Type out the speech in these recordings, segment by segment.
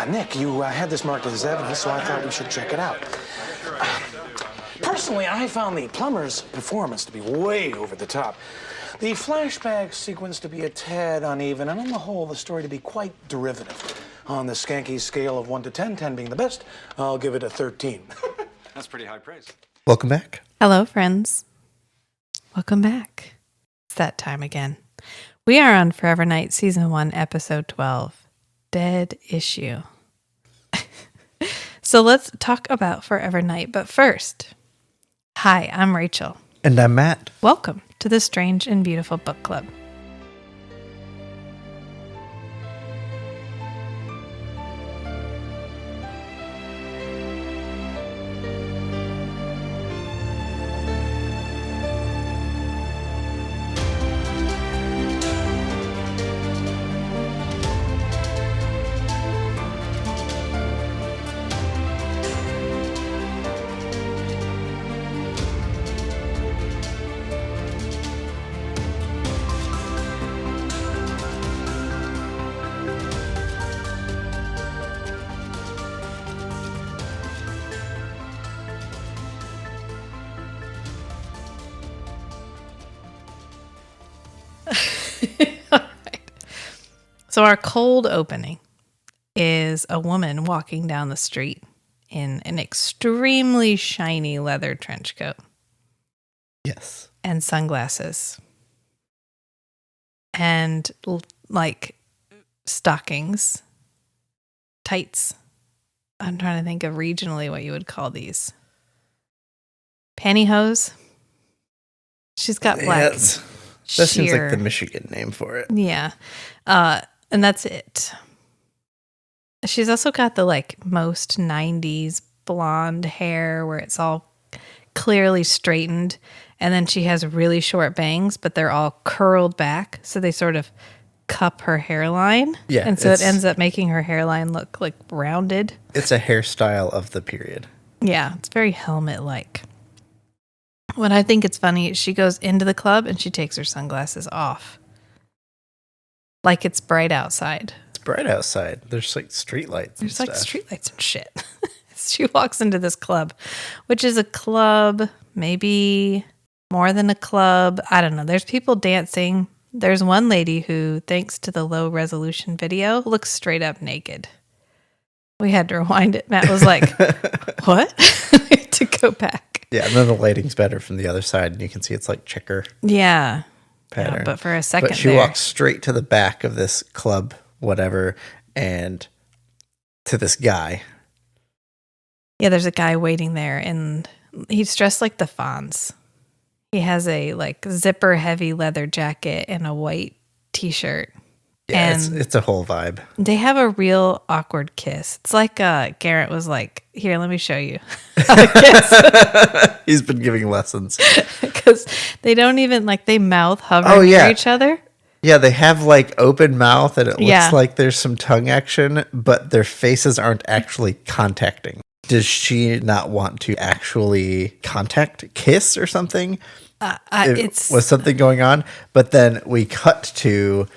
Nick, you had this marked as evidence, so I thought we should check it out. Personally, I found the plumber's performance to be way over the top. The flashback sequence to be a tad uneven, and on the whole, the story to be quite derivative. On the skanky scale of 1 to 10, 10 being the best, I'll give it a 13. That's pretty high praise. Welcome back. Hello, friends. Welcome back. It's that time again. We are on Forever Night, Season 1, Episode 12, Dead Issue. So let's talk about Forever Night. But first, hi, I'm Rachel. And I'm Matt. Welcome to the Strange and Beautiful Book Club. All right. So our cold opening is a woman walking down the street in an extremely shiny leather trench coat. Yes. And sunglasses. And like stockings. Tights. I'm trying to think of regionally what you would call these. Pantyhose. She's got black. Yes. That seems like sheer- the Michigan name for it. Yeah. And that's it. She's also got the like most 90s blonde hair where it's all clearly straightened. And then she has really short bangs, but they're all curled back. So they sort of cup her hairline. Yeah, And so it it's- ends up making her hairline look like rounded. It's a hairstyle of the period. Yeah. It's very helmet-like. What I think it's funny, she goes into the club and she takes her sunglasses off. Like it's bright outside. It's bright outside. There's like streetlights. There's like streetlights and shit. She walks into this club, which is a club, maybe more than a club. I don't know. There's people dancing. There's one lady who, thanks to the low resolution video, looks straight up naked. We had to rewind it. Matt was like, what? We had to go back. Yeah, and then the lighting's better from the other side, and you can see it's like checker Yeah. pattern. Yeah, but for a second But she there, walks straight to the back of this club, whatever, and to this guy. yeah, there's a guy waiting there, and he's dressed like the Fonz. He has a like zipper heavy leather jacket and a white t-shirt. Yeah, And- it's a whole vibe. They have a real awkward kiss. It's like Garrett was like, here, let me show you how to kiss. He's been giving lessons. Because they don't even, like, they mouth hover Oh, near yeah. each other. Yeah, they have like open mouth, and it looks Yeah. like there's some tongue action, but their faces aren't actually contacting. Does she not want to actually kiss or something? It's Was something going on? But then we cut to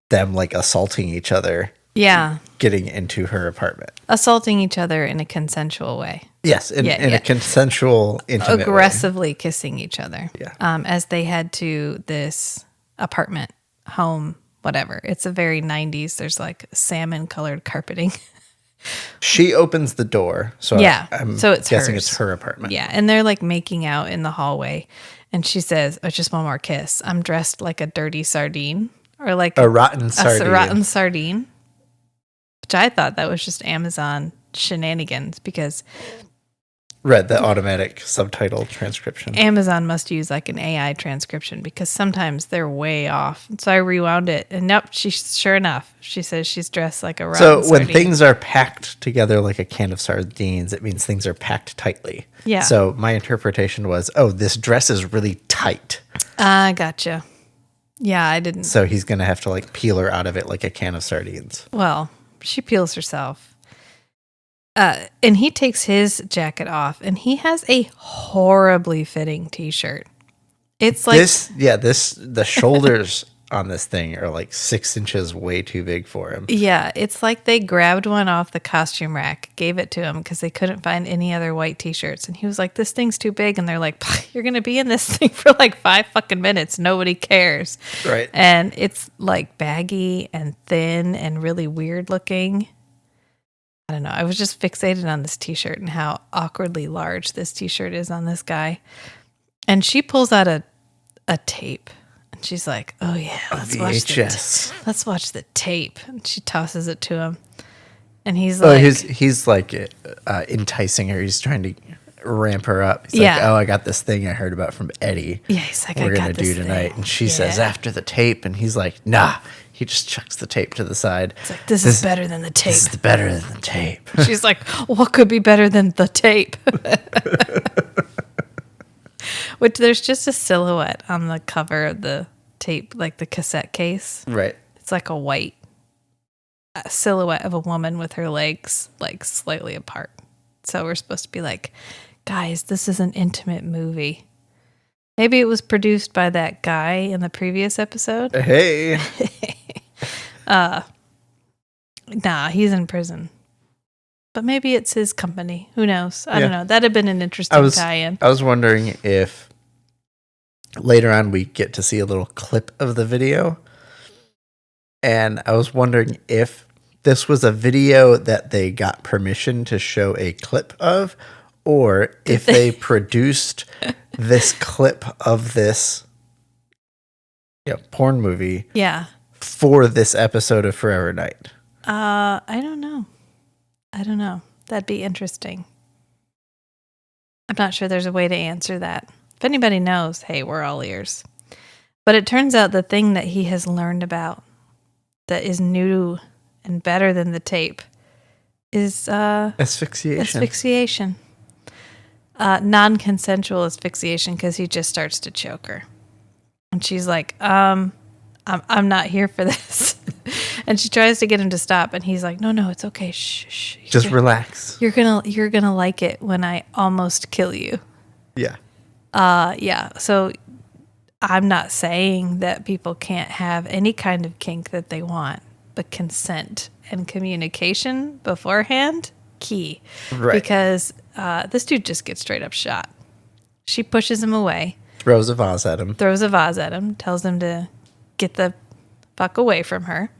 them like assaulting each other, yeah, getting into her apartment. assaulting each other in a consensual way. Yes, in Yeah. a consensual, intimate way. Aggressively kissing each other. Yeah. As they head to this apartment, home, whatever. It's a very 90s. There's like salmon colored carpeting. She opens the door, so Yeah, I'm so it's guessing hers. it's her apartment. Yeah, and they're like making out in the hallway, and she says, "Oh, just one more kiss. I'm dressed like a dirty sardine, or like A rotten sardine. a rotten sardine," which I thought that was just Amazon shenanigans because Read the automatic subtitle transcription. Amazon must use like an AI transcription because sometimes they're way off. So I rewound it, and nope, sure enough, she says she's dressed like a rotten So when sardine. things are packed together like a can of sardines, it means things are packed tightly. Yeah. So my interpretation was, oh, this dress is really tight. Gotcha. Yeah, I didn't. So he's going to have to like peel her out of it like a can of sardines. Well, she peels herself. And he takes his jacket off, and he has a horribly fitting t-shirt. It's like The shoulders on this thing are like 6 inches way too big for him. Yeah, it's like they grabbed one off the costume rack, gave it to him because they couldn't find any other white t-shirts. And he was like, this thing's too big. And they're like, you're going to be in this thing for like 5 fucking minutes. Nobody cares. Right. And it's like baggy and thin and really weird looking. I don't know. I was just fixated on this t-shirt and how awkwardly large this t-shirt is on this guy. And she pulls out a tape. And she's like, oh, yeah, let's watch the tape. And she tosses it to him. And he's like... he's like enticing her. He's trying to ramp her up. He's like, oh, I got this thing I heard about from Eddie. Yeah, he's like, we're I gonna got this do tonight. thing. And she says, after the tape. And he's like, nah. He just chucks the tape to the side. It's like, this is better than the tape. This is better than the tape. She's like, what could be better than the tape? Which there's just a silhouette on the cover of the tape, like the cassette case. Right. It's like a white silhouette of a woman with her legs like slightly apart. So we're supposed to be like, guys, this is an intimate movie. Maybe it was produced by that guy in the previous episode. Hey. Nah, he's in prison. But maybe it's his company. Who knows? I don't know. That'd have been an interesting tie-in. I was wondering if later on we get to see a little clip of the video. And I was wondering if this was a video that they got permission to show a clip of, or if they produced this clip of this porn movie for this episode of Forever Night. I don't know. That'd be interesting. I'm not sure there's a way to answer that. If anybody knows, hey, we're all ears. But it turns out the thing that he has learned about that is new and better than the tape is asphyxiation. Non-consensual asphyxiation, because he just starts to choke her. And she's like, I'm not here for this. And she tries to get him to stop, and he's like, no, it's okay. Shh. Just relax. You're gonna like it when I almost kill you. Yeah. So I'm not saying that people can't have any kind of kink that they want, but consent and communication beforehand, key. Right. Because this dude just gets straight up shot. She pushes him away. Throws a vase at him. Tells him to get the fuck away from her.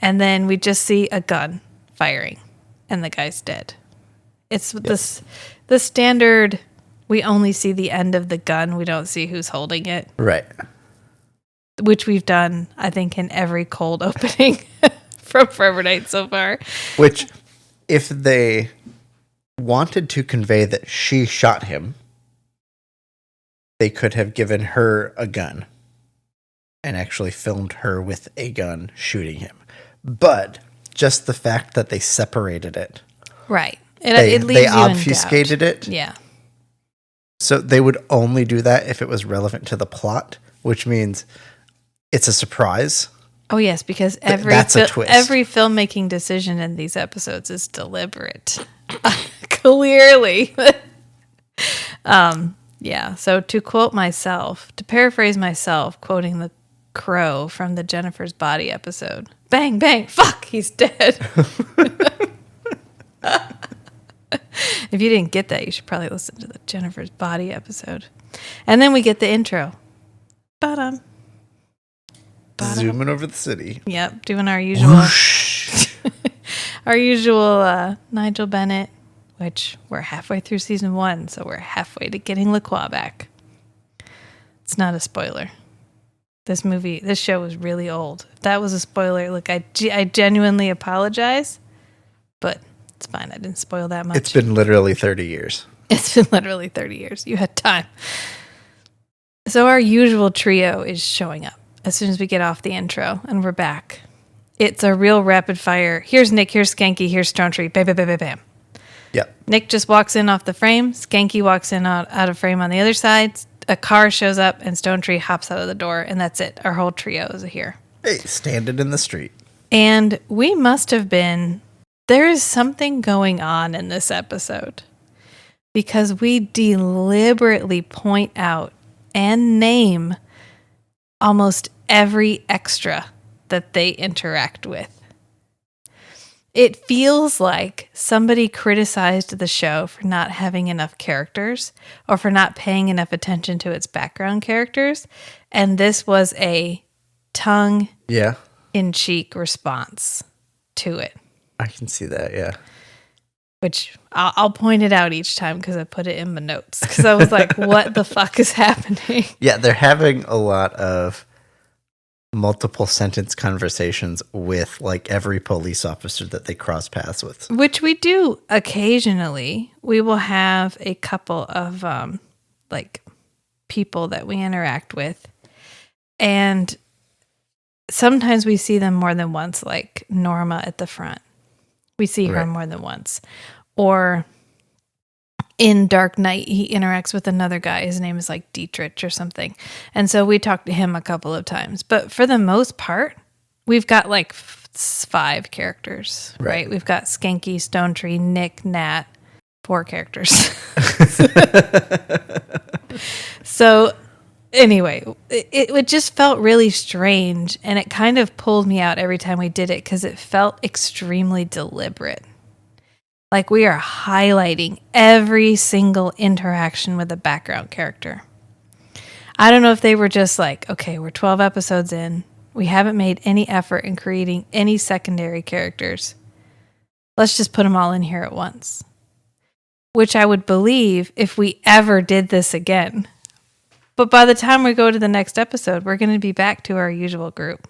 And then we just see a gun firing, and the guy's dead. It's the standard, we only see the end of the gun. We don't see who's holding it. Right. Which we've done, I think, in every cold opening from Forever Night so far. Which, if they wanted to convey that she shot him, they could have given her a gun and actually filmed her with a gun shooting him. But just the fact that they separated it. Right. They it leaves you obfuscated in doubt. it. Yeah. So they would only do that if it was relevant to the plot, which means it's a surprise. Oh, yes, because that's a twist. Every filmmaking decision in these episodes is deliberate. Clearly. Yeah, so to paraphrase myself, quoting the crow from the Jennifer's Body episode, bang, bang, fuck, he's dead. If you didn't get that, you should probably listen to the Jennifer's Body episode. And then we get the intro. Ba-dum. Zooming over the city. Yep, doing our usual Nigel Bennett, which we're halfway through season 1, so we're halfway to getting LaCroix back. It's not a spoiler. This show was really old. If that was a spoiler, look, I genuinely apologize, but it's fine. I didn't spoil that much. It's been literally 30 years. It's been literally 30 years. You had time. So our usual trio is showing up as soon as we get off the intro, and we're back. It's a real rapid fire. Here's Nick, here's Skanky, here's Stone Tree. Bam, bam, bam, bam, bam. Yep. Nick just walks in off the frame. Skanky walks in out of frame on the other side. A car shows up, and Stone Tree hops out of the door, and that's it. Our whole trio is here. Hey, standing in the street. And we must have been... There is something going on in this episode, because we deliberately point out and name almost every extra that they interact with. It feels like somebody criticized the show for not having enough characters or for not paying enough attention to its background characters. And this was a tongue-in-cheek response to it. I can see that, yeah. Which I'll point it out each time because I put it in my notes. Because I was like, what the fuck is happening? Yeah, they're having a lot of multiple sentence conversations with like every police officer that they cross paths with. Which we do occasionally. We will have a couple of like people that we interact with. And sometimes we see them more than once, like Norma at the front. We see her more than once. Or in Dark Knight, he interacts with another guy. His name is like Dietrich or something. And so we talked to him a couple of times. But for the most part, we've got like 5 characters, right? We've got Skanky, Stone Tree, Nick, Nat, 4 characters. So anyway, it just felt really strange. And it kind of pulled me out every time we did it because it felt extremely deliberate. Like we are highlighting every single interaction with a background character. I don't know if they were just like, okay, we're 12 episodes in. We haven't made any effort in creating any secondary characters. Let's just put them all in here at once. Which I would believe if we ever did this again. But by the time we go to the next episode, we're going to be back to our usual group.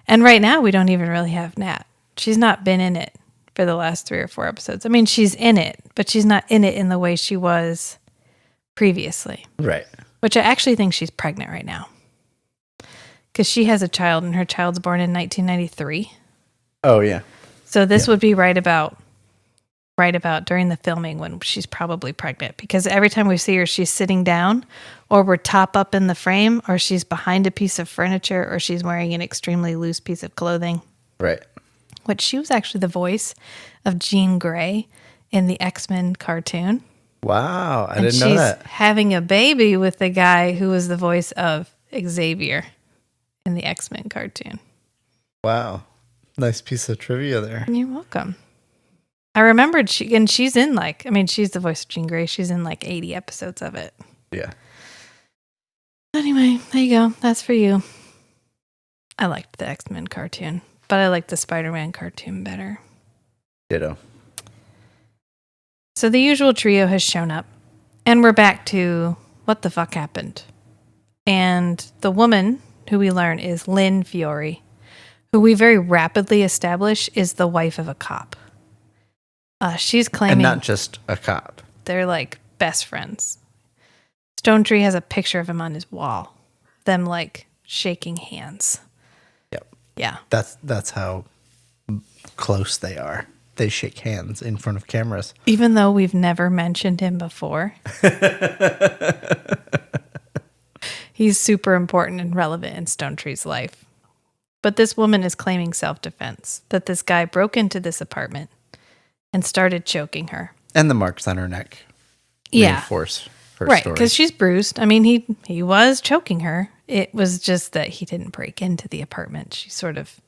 And right now, we don't even really have Nat. She's not been in it for the last 3 or 4 episodes. I mean, she's in it, but she's not in it in the way she was previously. Right. Which I actually think she's pregnant right now. Because she has a child, and her child's born in 1993. Oh, yeah. So this would be right about during the filming when she's probably pregnant. Because every time we see her, she's sitting down, or we're top up in the frame, or she's behind a piece of furniture, or she's wearing an extremely loose piece of clothing. Right. Which she was actually the voice of Jean Grey in the X-Men cartoon. Wow, I didn't know that. She's having a baby with the guy who was the voice of Xavier in the X-Men cartoon. Wow. Nice piece of trivia there. You're welcome. I remembered she's in like, I mean, she's the voice of Jean Grey. She's in like 80 episodes of it. Yeah. Anyway, there you go. That's for you. I liked the X-Men cartoon, but I liked the Spider-Man cartoon better. Ditto. So the usual trio has shown up, and we're back to what the fuck happened. And the woman who we learn is Lynn Fiore, who we very rapidly establish is the wife of a cop. She's claiming... And not just a cop. They're like best friends. Stone Tree has a picture of him on his wall. Them like shaking hands. Yep. Yeah. That's how close they are. They shake hands in front of cameras. Even though we've never mentioned him before. He's super important and relevant in Stone Tree's life. But this woman is claiming self-defense, that this guy broke into this apartment and started choking her. And the marks on her neck reinforce her right, story. because she's bruised. I mean, he was choking her. It was just that he didn't break into the apartment. She sort of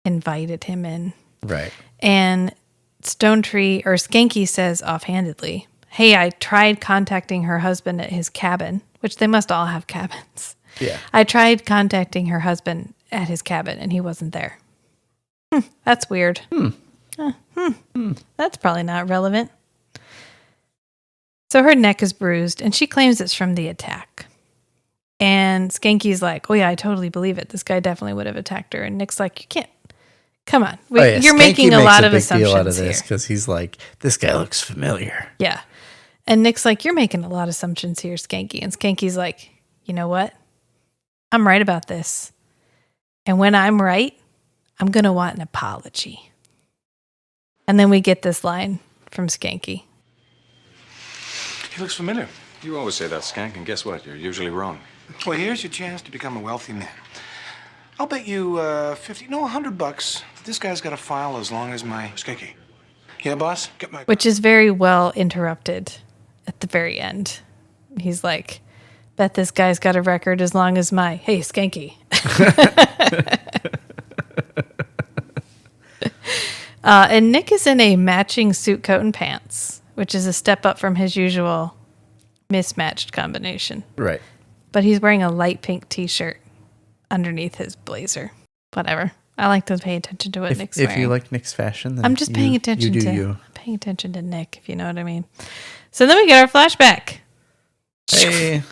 invited him in. Right. And Stone Tree, or Skanky, says offhandedly, hey, I tried contacting her husband at his cabin, which they must all have cabins. Yeah. I tried contacting her husband at his cabin, and he wasn't there. That's weird. That's probably not relevant. So her neck is bruised, and she claims it's from the attack. And Skanky's like, oh yeah, I totally believe it. This guy definitely would have attacked her. And Nick's like, you can't. Come on. You're Skanky making a makes lot of big assumptions deal out of here. this because he's like, this guy looks familiar. Yeah. And Nick's like, you're making a lot of assumptions here, Skanky. And Skanky's like, you know what? I'm right about this. And when I'm right, I'm going to want an apology. And then we get this line from Skanky. He looks familiar. You always say that, Skank, and guess what? You're usually wrong. Well, here's your chance to become a wealthy man. I'll bet you $100 that this guy's got a file as long as my Skanky. Yeah, boss? Get my... Which is very well interrupted at the very end. He's like, Bet this guy's got a record as long as my, hey, Skanky. And Nick is in a matching suit, coat, and pants, which is a step up from his usual mismatched combination. Right. But he's wearing a light pink t-shirt underneath his blazer. Whatever. I like to pay attention to what Nick's If wearing. you like Nick's fashion, then I'm just paying attention to you. paying attention to Nick, if you know what I mean. So then we get our flashback. Hey.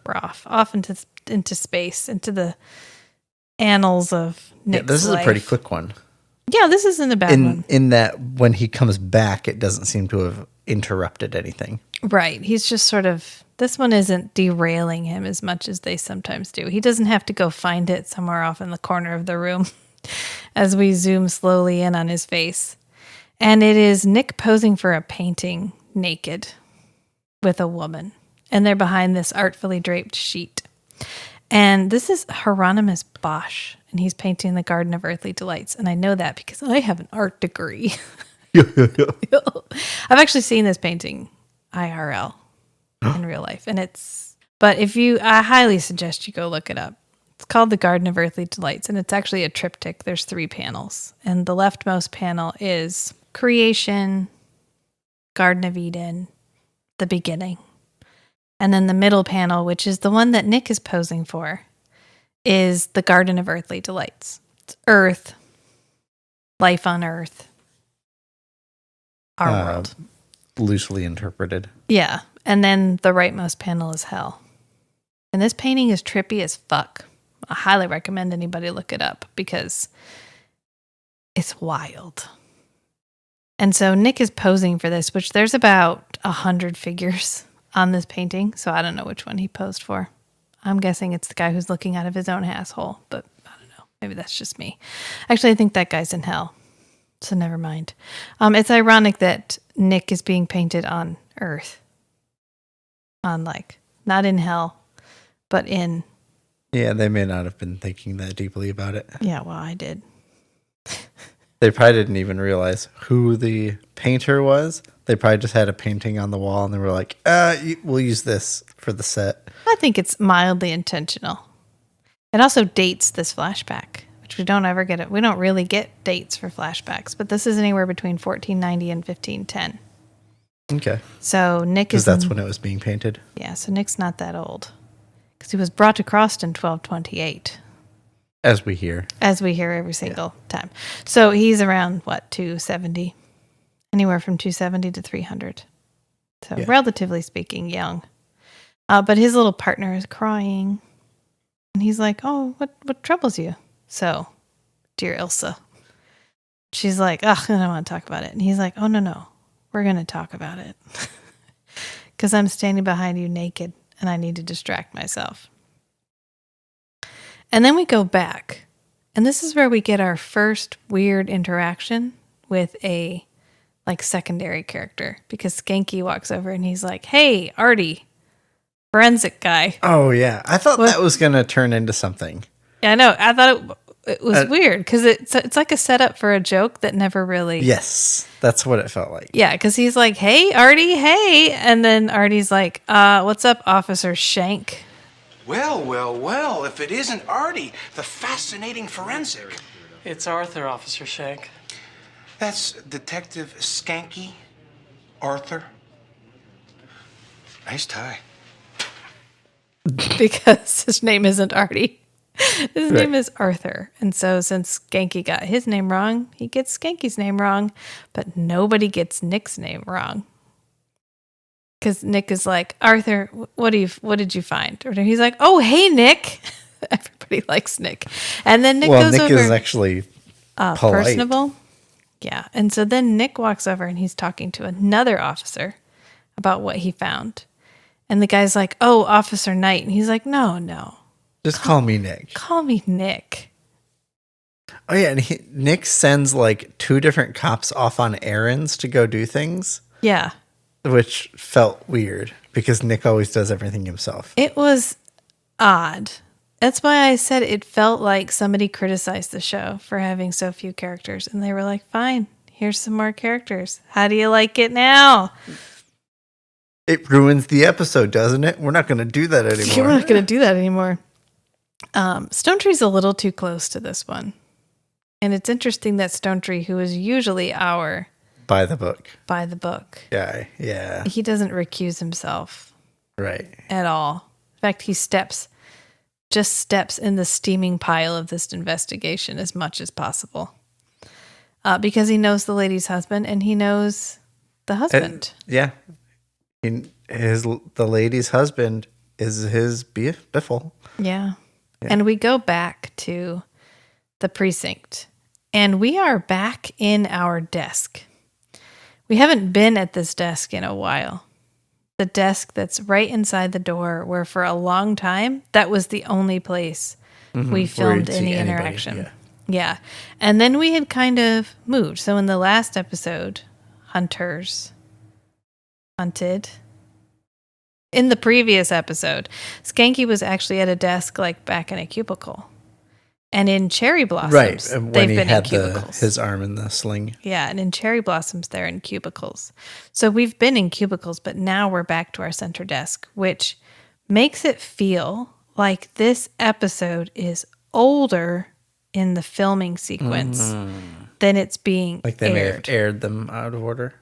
We're off into space, into the annals of Nick's Yeah, this is life. a pretty quick one. Yeah, this isn't a bad one. In that when he comes back, it doesn't seem to have interrupted anything. Right. He's just sort of, this one isn't derailing him as much as they sometimes do. He doesn't have to go find it somewhere off in the corner of the room as we zoom slowly in on his face. And it is Nick posing for a painting naked with a woman. And they're behind this artfully draped sheet. And this is Hieronymus Bosch, and he's painting the Garden of Earthly Delights. And I know that because I have an art degree. I've actually seen this painting IRL in real life. And but I highly suggest you go look it up. It's called the Garden of Earthly Delights, and it's actually a triptych. There's 3 panels. And the leftmost panel is creation, Garden of Eden, the beginning. And then the middle panel, which is the one that Nick is posing for, is the Garden of Earthly Delights. It's Earth, life on Earth, our world. Loosely interpreted. Yeah. And then the rightmost panel is hell. And this painting is trippy as fuck. I highly recommend anybody look it up because it's wild. And so Nick is posing for this, which there's about 100 figures on this painting. So I don't know which one he posed for. I'm guessing it's the guy who's looking out of his own asshole, but I don't know. Maybe that's just me. Actually, I think that guy's in hell. So never mind. It's ironic that Nick is being painted on Earth. On not in hell, but in... Yeah, they may not have been thinking that deeply about it. Yeah, well, I did. They probably didn't even realize who the painter was. They probably just had a painting on the wall and they were like, we'll use this for the set. I think it's mildly intentional. It also dates this flashback, which we don't ever get. We don't really get dates for flashbacks, but this is anywhere between 1490 and 1510. Okay. So Nick is... Because that's when it was being painted. Yeah, so Nick's not that old. Because he was brought across in 1228. As we hear. As we hear every single time. So he's around, 270? Anywhere from 270 to 300. So relatively speaking, young. But his little partner is crying. And he's like, oh, what troubles you? So, dear Ilsa. She's like, ugh, I don't want to talk about it. And he's like, oh, no. We're going to talk about it. Because I'm standing behind you naked and I need to distract myself. And then we go back. And this is where we get our first weird interaction with a secondary character. Because Skanky walks over and he's like, hey, Artie, forensic guy. Oh, yeah. I thought that was going to turn into something. Yeah, I know. I thought it was weird because it's like a setup for a joke that never really... Yes, that's what it felt like. Yeah, because he's like, hey, Artie, hey. And then Artie's like, what's up, Officer Shank? Well, if it isn't Artie, the fascinating forensic. It's Arthur, Officer Shank. That's Detective Skanky Arthur. Nice tie. Because his name isn't Artie. His name is Arthur. And so since Skanky got his name wrong, he gets Skanky's name wrong, but nobody gets Nick's name wrong. Because Nick is like, Arthur, what did you find? Or he's like, oh, hey, Nick. Everybody likes Nick. And then Nick goes Nick over. is actually polite. Personable. Yeah. And so then Nick walks over and he's talking to another officer about what he found. And the guy's like, oh, Officer Knight. And he's like, no. Just call me Nick. Call me Nick. Oh, yeah. And Nick sends 2 different cops off on errands to go do things. Yeah. Which felt weird because Nick always does everything himself. It was odd. That's why I said it felt like somebody criticized the show for having so few characters. And they were like, fine, here's some more characters. How do you like it now? It ruins the episode, doesn't it? We're not going to do that anymore. We're not going to do that anymore. Stone Tree's a little too close to this one. And it's interesting that Stone Tree, who is usually our By the book. by the book, Yeah. he doesn't recuse himself Right. at all. In fact, he steps in the steaming pile of this investigation as much as possible. Because he knows the lady's husband and he knows the husband. Yeah. The lady's husband is his biffle. Yeah. And we go back to the precinct and we are back in our desk. We haven't been at this desk in a while. The desk that's right inside the door where for a long time, that was the only place we filmed you'd see any anybody, interaction. Yeah. And then we had kind of moved. So in the last episode, Hunters hunted. In the previous episode, Skanky was actually at a desk like back in a cubicle. And in Cherry Blossoms, Right. And they've when he been had in cubicles. his arm in the sling. Yeah, and in Cherry Blossoms, they're in cubicles. So we've been in cubicles, but now we're back to our center desk, which makes it feel like this episode is older in the filming sequence than it's being Like they may have aired. aired them out of order.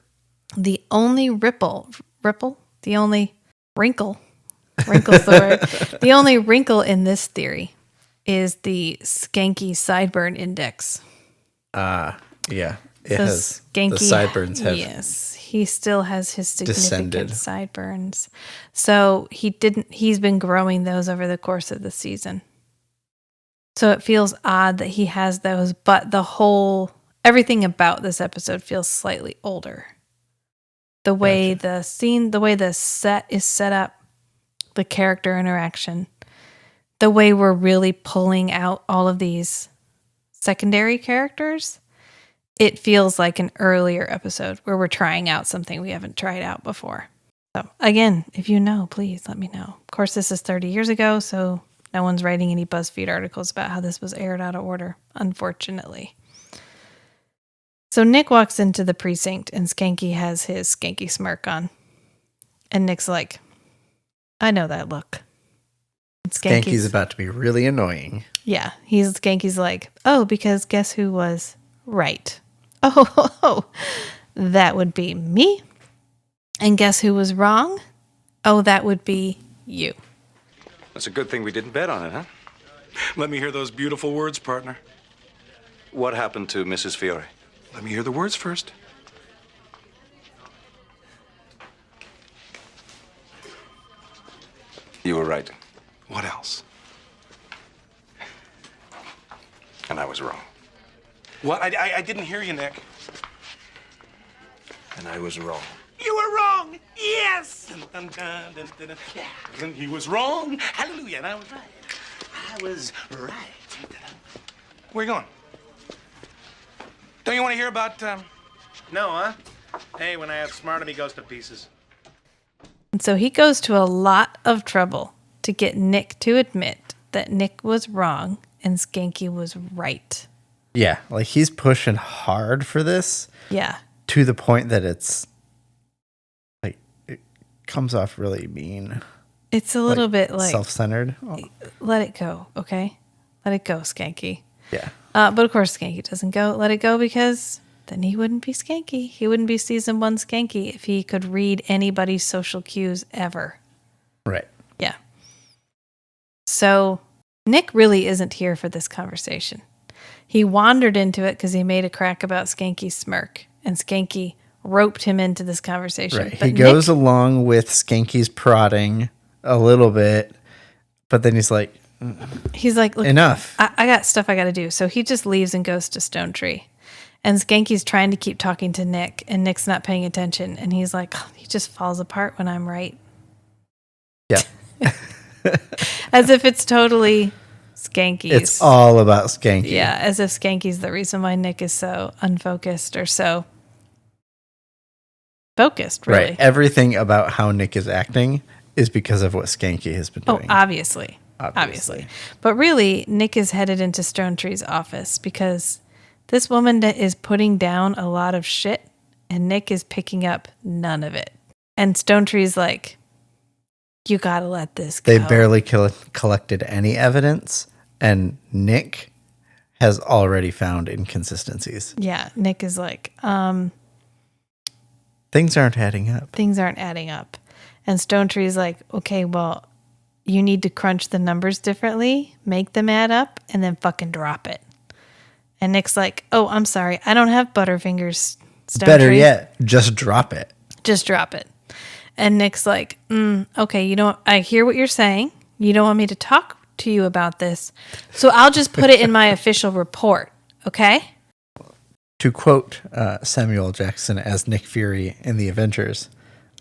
The only the only wrinkle's the word. The only wrinkle in this theory is the Skanky sideburn index. Yeah. It So has. Skanky, The sideburns have. yes, he still has his significant descended. sideburns. So he's been growing those over the course of the season. So it feels odd that he has those, but everything about this episode feels slightly older. The way the set is set up, the character interaction, the way we're really pulling out all of these secondary characters, it feels like an earlier episode where we're trying out something we haven't tried out before. So again, if you know, please let me know. Of course, this is 30 years ago, so no one's writing any BuzzFeed articles about how this was aired out of order, unfortunately. So Nick walks into the precinct and Skanky has his Skanky smirk on. And Nick's like, I know that look. And Skanky's about to be really annoying. Yeah, Skanky's like, oh, because guess who was right? Oh, that would be me. And guess who was wrong? Oh, that would be you. That's a good thing we didn't bet on it, huh? Let me hear those beautiful words, partner. What happened to Mrs. Fiore? Let me hear the words first. You were right, What else? and I was wrong. What? I didn't hear you, Nick. And I was wrong. You were wrong. Yes. Dun, dun, dun, dun, dun. Yeah. And he was wrong. Hallelujah. And I was right. I was right. Where you going? Don't you want to hear about? No, huh? Hey, when I outsmart him, he goes to pieces. And so he goes to a lot of trouble to get Nick to admit that Nick was wrong and Skanky was right. Yeah. Like he's pushing hard for this Yeah. to the point that it's like, it comes off really mean. It's a little bit like, self-centered. Oh, let it go, okay? Let it go, Skanky. yeah. But of course, Skanky doesn't go. Let it go because then he wouldn't be Skanky. He wouldn't be season 1 Skanky if he could read anybody's social cues ever. Right. Yeah. So Nick really isn't here for this conversation. He wandered into it because he made a crack about Skanky's smirk, and Skanky roped him into this conversation. Right. But He goes along with Skanky's prodding a little bit, but then he's like, he's like, look, enough. I got stuff I got to do. So he just leaves and goes to Stone Tree. And Skanky's trying to keep talking to Nick, and Nick's not paying attention. And he's like, oh, he just falls apart when I'm right. Yeah. As if it's totally Skanky's. It's all about Skanky. Yeah, as if Skanky's the reason why Nick is so unfocused or so focused, really. Right. Everything about how Nick is acting is because of what Skanky has been Oh, doing. obviously. But really, Nick is headed into Stone Tree's office because this woman is putting down a lot of shit and Nick is picking up none of it. And Stone Tree's like, you gotta let this go. They barely collected any evidence, and Nick has already found inconsistencies. Yeah, Nick is like, Things aren't adding up. things aren't adding up. And Stone Tree's like, okay, well, you need to crunch the numbers differently, make them add up, and then fucking drop it. And Nick's like, oh, I'm sorry. I don't have Butterfingers, Stone Better Tree. yet, just drop it. Just drop it. And Nick's like, okay, I hear what you're saying. You don't want me to talk to you about this. So I'll just put it in my official report. Okay? To quote Samuel Jackson as Nick Fury in The Avengers,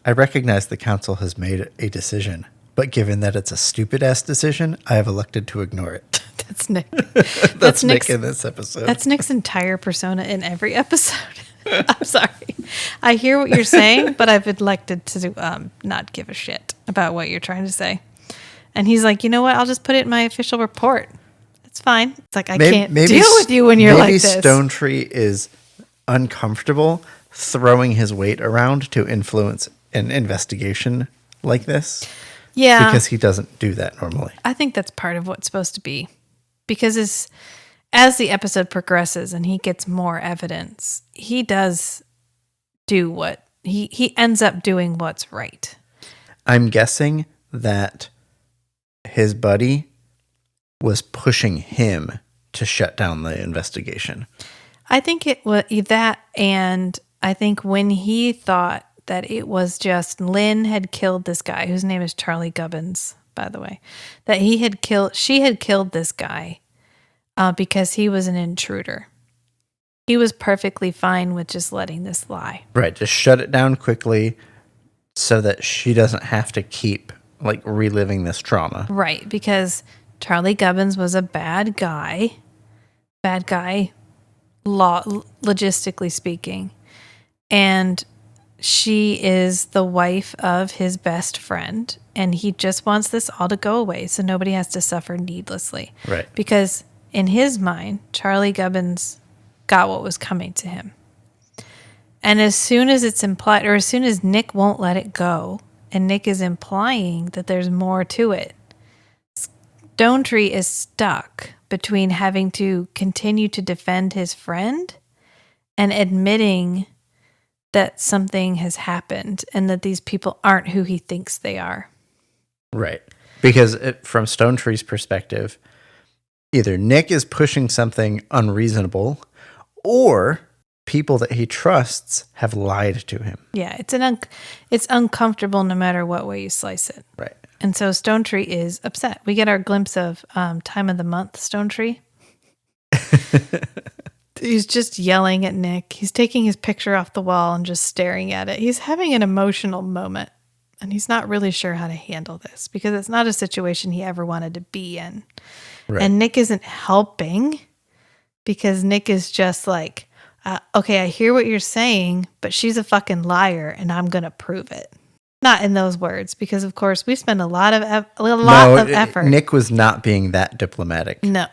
I recognize the council has made a decision, but given that it's a stupid-ass decision, I have elected to ignore it. That's Nick. That's Nick Nick's, in this episode. That's Nick's entire persona in every episode. I'm sorry. I hear what you're saying, but I've elected to not give a shit about what you're trying to say. And he's like, you know what? I'll just put it in my official report. It's fine. It's like, I can't deal with you when you're like this. Maybe Stone Tree is uncomfortable throwing his weight around to influence an investigation like this. Yeah. Because he doesn't do that normally. I think that's part of what's supposed to be. Because as the episode progresses and he gets more evidence, he does do what he ends up doing what's right. I'm guessing that his buddy was pushing him to shut down the investigation. I think it was that, and I think when he thought that it was just Lynn had killed this guy, whose name is Charlie Gubbins, by the way, that she had killed this guy because he was an intruder. He was perfectly fine with just letting this lie. Right, just shut it down quickly so that she doesn't have to keep reliving this trauma. Right, because Charlie Gubbins was a bad guy, logistically speaking, and she is the wife of his best friend, and he just wants this all to go away so nobody has to suffer needlessly. Right. Because in his mind, Charlie Gubbins got what was coming to him. And as soon as it's implied, or as soon as Nick won't let it go, and Nick is implying that there's more to it, Stone Tree is stuck between having to continue to defend his friend and admitting that something has happened and that these people aren't who he thinks they are. Right. Because from Stone Tree's perspective, either Nick is pushing something unreasonable or people that he trusts have lied to him. Yeah, it's uncomfortable no matter what way you slice it. Right. And so Stone Tree is upset. We get our glimpse of time of the month Stone Tree. He's just yelling at Nick. He's taking his picture off the wall and just staring at it. He's having an emotional moment, and he's not really sure how to handle this because it's not a situation he ever wanted to be in. Right. And Nick isn't helping because Nick is just like, okay, I hear what you're saying, but she's a fucking liar, and I'm going to prove it. Not in those words, because of course we spend a lot of effort. Nick was not being that diplomatic. No.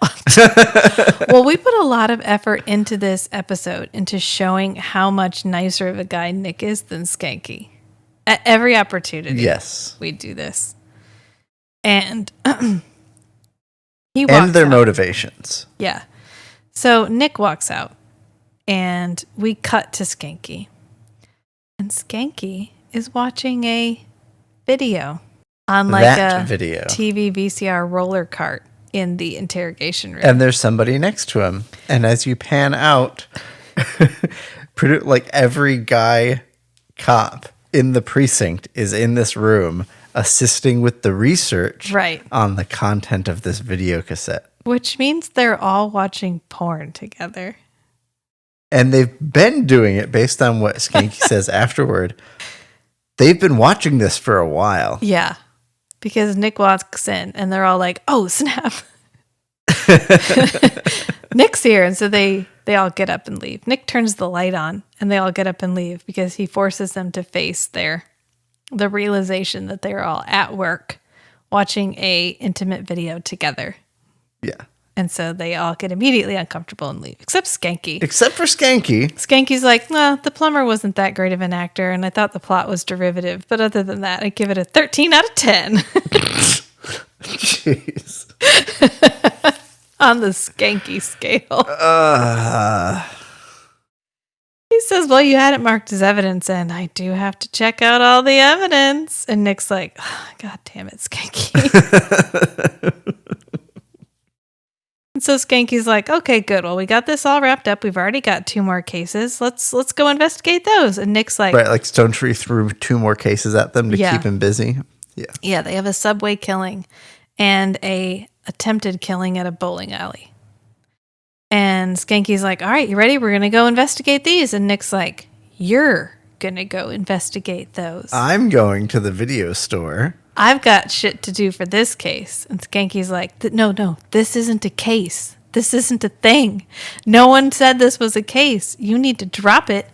Well, we put a lot of effort into this episode, into showing how much nicer of a guy Nick is than Skanky. At every opportunity, Yes. we do this. And he walks And their out. motivations. Yeah. So Nick walks out, and we cut to Skanky. And Skanky is watching a video on That a video. TV VCR roller cart in the interrogation room. And there's somebody next to him. And as you pan out, every guy cop in the precinct is in this room assisting with the research Right. on the content of this video cassette. Which means they're all watching porn together. And they've been doing it based on what Skanky says afterward. They've been watching this for a while. Yeah. Because Nick walks in and they're all like, oh, snap. Nick's here. And so they all get up and leave. Nick turns the light on and they all get up and leave because he forces them to face the realization that they're all at work watching a intimate video together. Yeah. And so they all get immediately uncomfortable and leave, except Skanky. Except for Skanky. Skanky's like, no, the plumber wasn't that great of an actor, and I thought the plot was derivative. But other than that, I give it a 13 out of 10 Jeez. on the Skanky scale. He says, well, you had it marked as evidence, and I do have to check out all the evidence. And Nick's like, oh, God damn it, Skanky. And so Skanky's like, okay, good. Well, we got this all wrapped up. We've already got 2 more cases. Let's go investigate those. And Nick's like, Right, like Stone Tree threw 2 more cases at them to Yeah. keep him busy. Yeah. yeah, they have a subway killing and a attempted killing at a bowling alley. And Skanky's like, all right, you ready? We're going to go investigate these. And Nick's like, you're going to go investigate those. I'm going to the video store. I've got shit to do for this case. And Skanky's like, no, this isn't a case. This isn't a thing. No one said this was a case. You need to drop it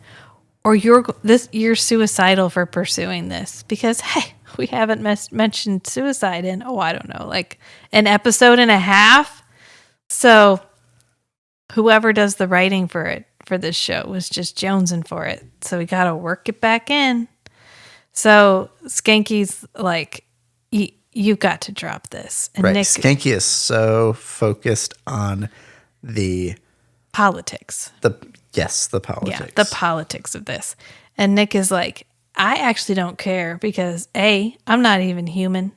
or you're suicidal for pursuing this. Because, hey, we haven't mentioned suicide in, I don't know, like an episode and a half. So whoever does the writing for this show was just jonesing for it. So we got to work it back in. So Skanky's like, you've got to drop this. And Right. Nick, Skanky is so focused on the politics. the politics. Yeah, the politics of this. And Nick is like, I actually don't care because A, I'm not even human.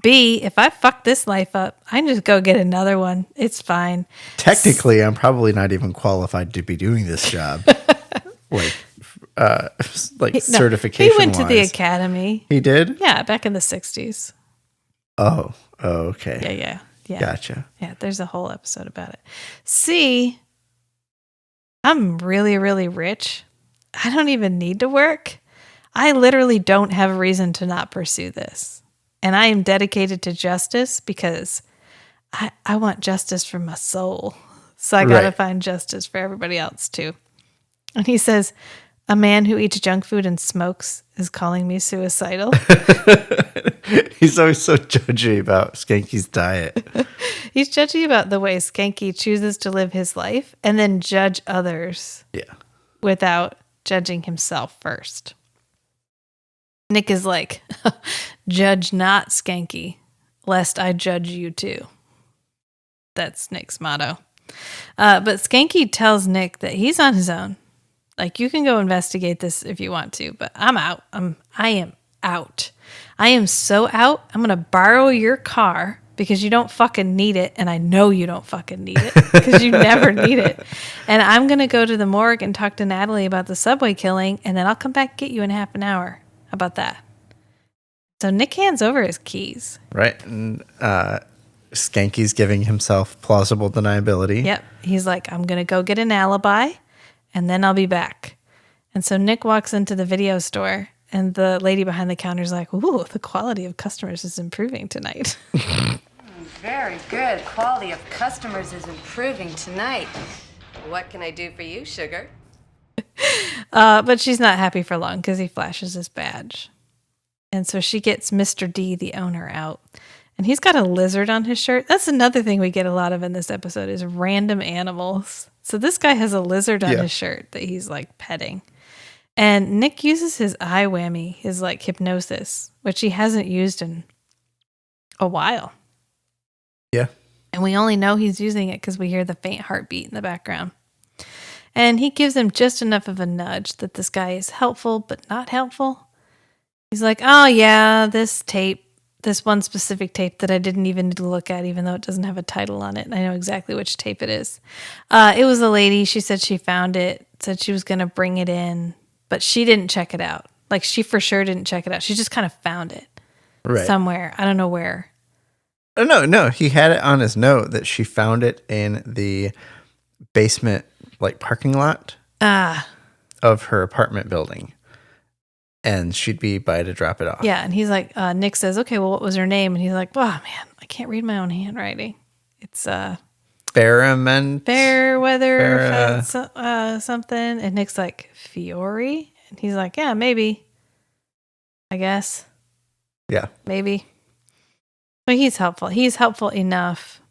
B, if I fuck this life up, I can just go get another one. It's fine. Technically, I'm probably not even qualified to be doing this job. Certification. He went to the academy. He did? Yeah, back in the 60s. Oh, okay. Yeah. Gotcha. Yeah, there's a whole episode about it. C, I'm really, really rich. I don't even need to work. I literally don't have a reason to not pursue this. And I am dedicated to justice because I want justice for my soul. So I got to Right. find justice for everybody else too. And he says, a man who eats junk food and smokes is calling me suicidal. He's always so judgy about Skanky's diet. He's judgy about the way Skanky chooses to live his life and then judge others Yeah. without judging himself first. Nick is like, judge not Skanky, lest I judge you too. That's Nick's motto. But Skanky tells Nick that he's on his own. Like, you can go investigate this if you want to, but I'm out. I am out. I am so out. I'm going to borrow your car because you don't fucking need it. And I know you don't fucking need it because you never need it. And I'm going to go to the morgue and talk to Natalie about the subway killing. And then I'll come back and get you in half an hour. How about that? So Nick hands over his keys. Right. And Skanky's giving himself plausible deniability. Yep. He's like, I'm going to go get an alibi and then I'll be back. And so Nick walks into the video store and the lady behind the counter is like, ooh, the quality of customers is improving tonight. Very good. Quality of customers is improving tonight. What can I do for you, sugar? But she's not happy for long because he flashes his badge. And so she gets Mr. D, the owner, out. And he's got a lizard on his shirt. That's another thing we get a lot of in this episode is random animals. So this guy has a lizard on his shirt that he's like petting. And Nick uses his eye whammy, his like hypnosis, which he hasn't used in a while. Yeah. And we only know he's using it because we hear the faint heartbeat in the background. And he gives him just enough of a nudge that this guy is helpful but not helpful. He's like, oh yeah, this one specific tape that I didn't even need to look at, even though it doesn't have a title on it. I know exactly which tape it is. It was a lady. She said she found it, said she was going to bring it in, but she didn't check it out. Like, she for sure didn't check it out. She just kind of found it somewhere. I don't know where. Oh, no. He had it on his note that she found it in the basement, like, parking lot of her apartment building. And she'd be by to drop it off. Yeah, and he's like, Nick says, okay, well, what was her name? And he's like, wow, man, I can't read my own handwriting. It's Fairweather. something. And Nick's like, Fiore? And he's like, yeah, maybe. I guess. Yeah. Maybe. But he's helpful. He's helpful enough.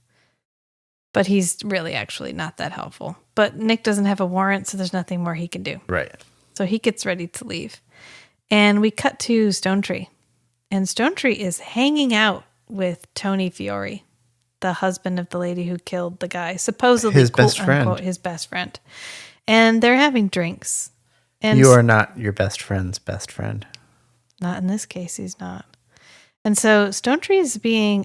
but he's really actually not that helpful. But Nick doesn't have a warrant, so there's nothing more he can do. Right. So he gets ready to leave. And we cut to Stone Tree. And Stone Tree is hanging out with Tony Fiore, the husband of the lady who killed the guy, supposedly His best friend. unquote, his best friend. And they're having drinks. And You are not your best friend's best friend. not in this case, he's not. And so Stone Tree is being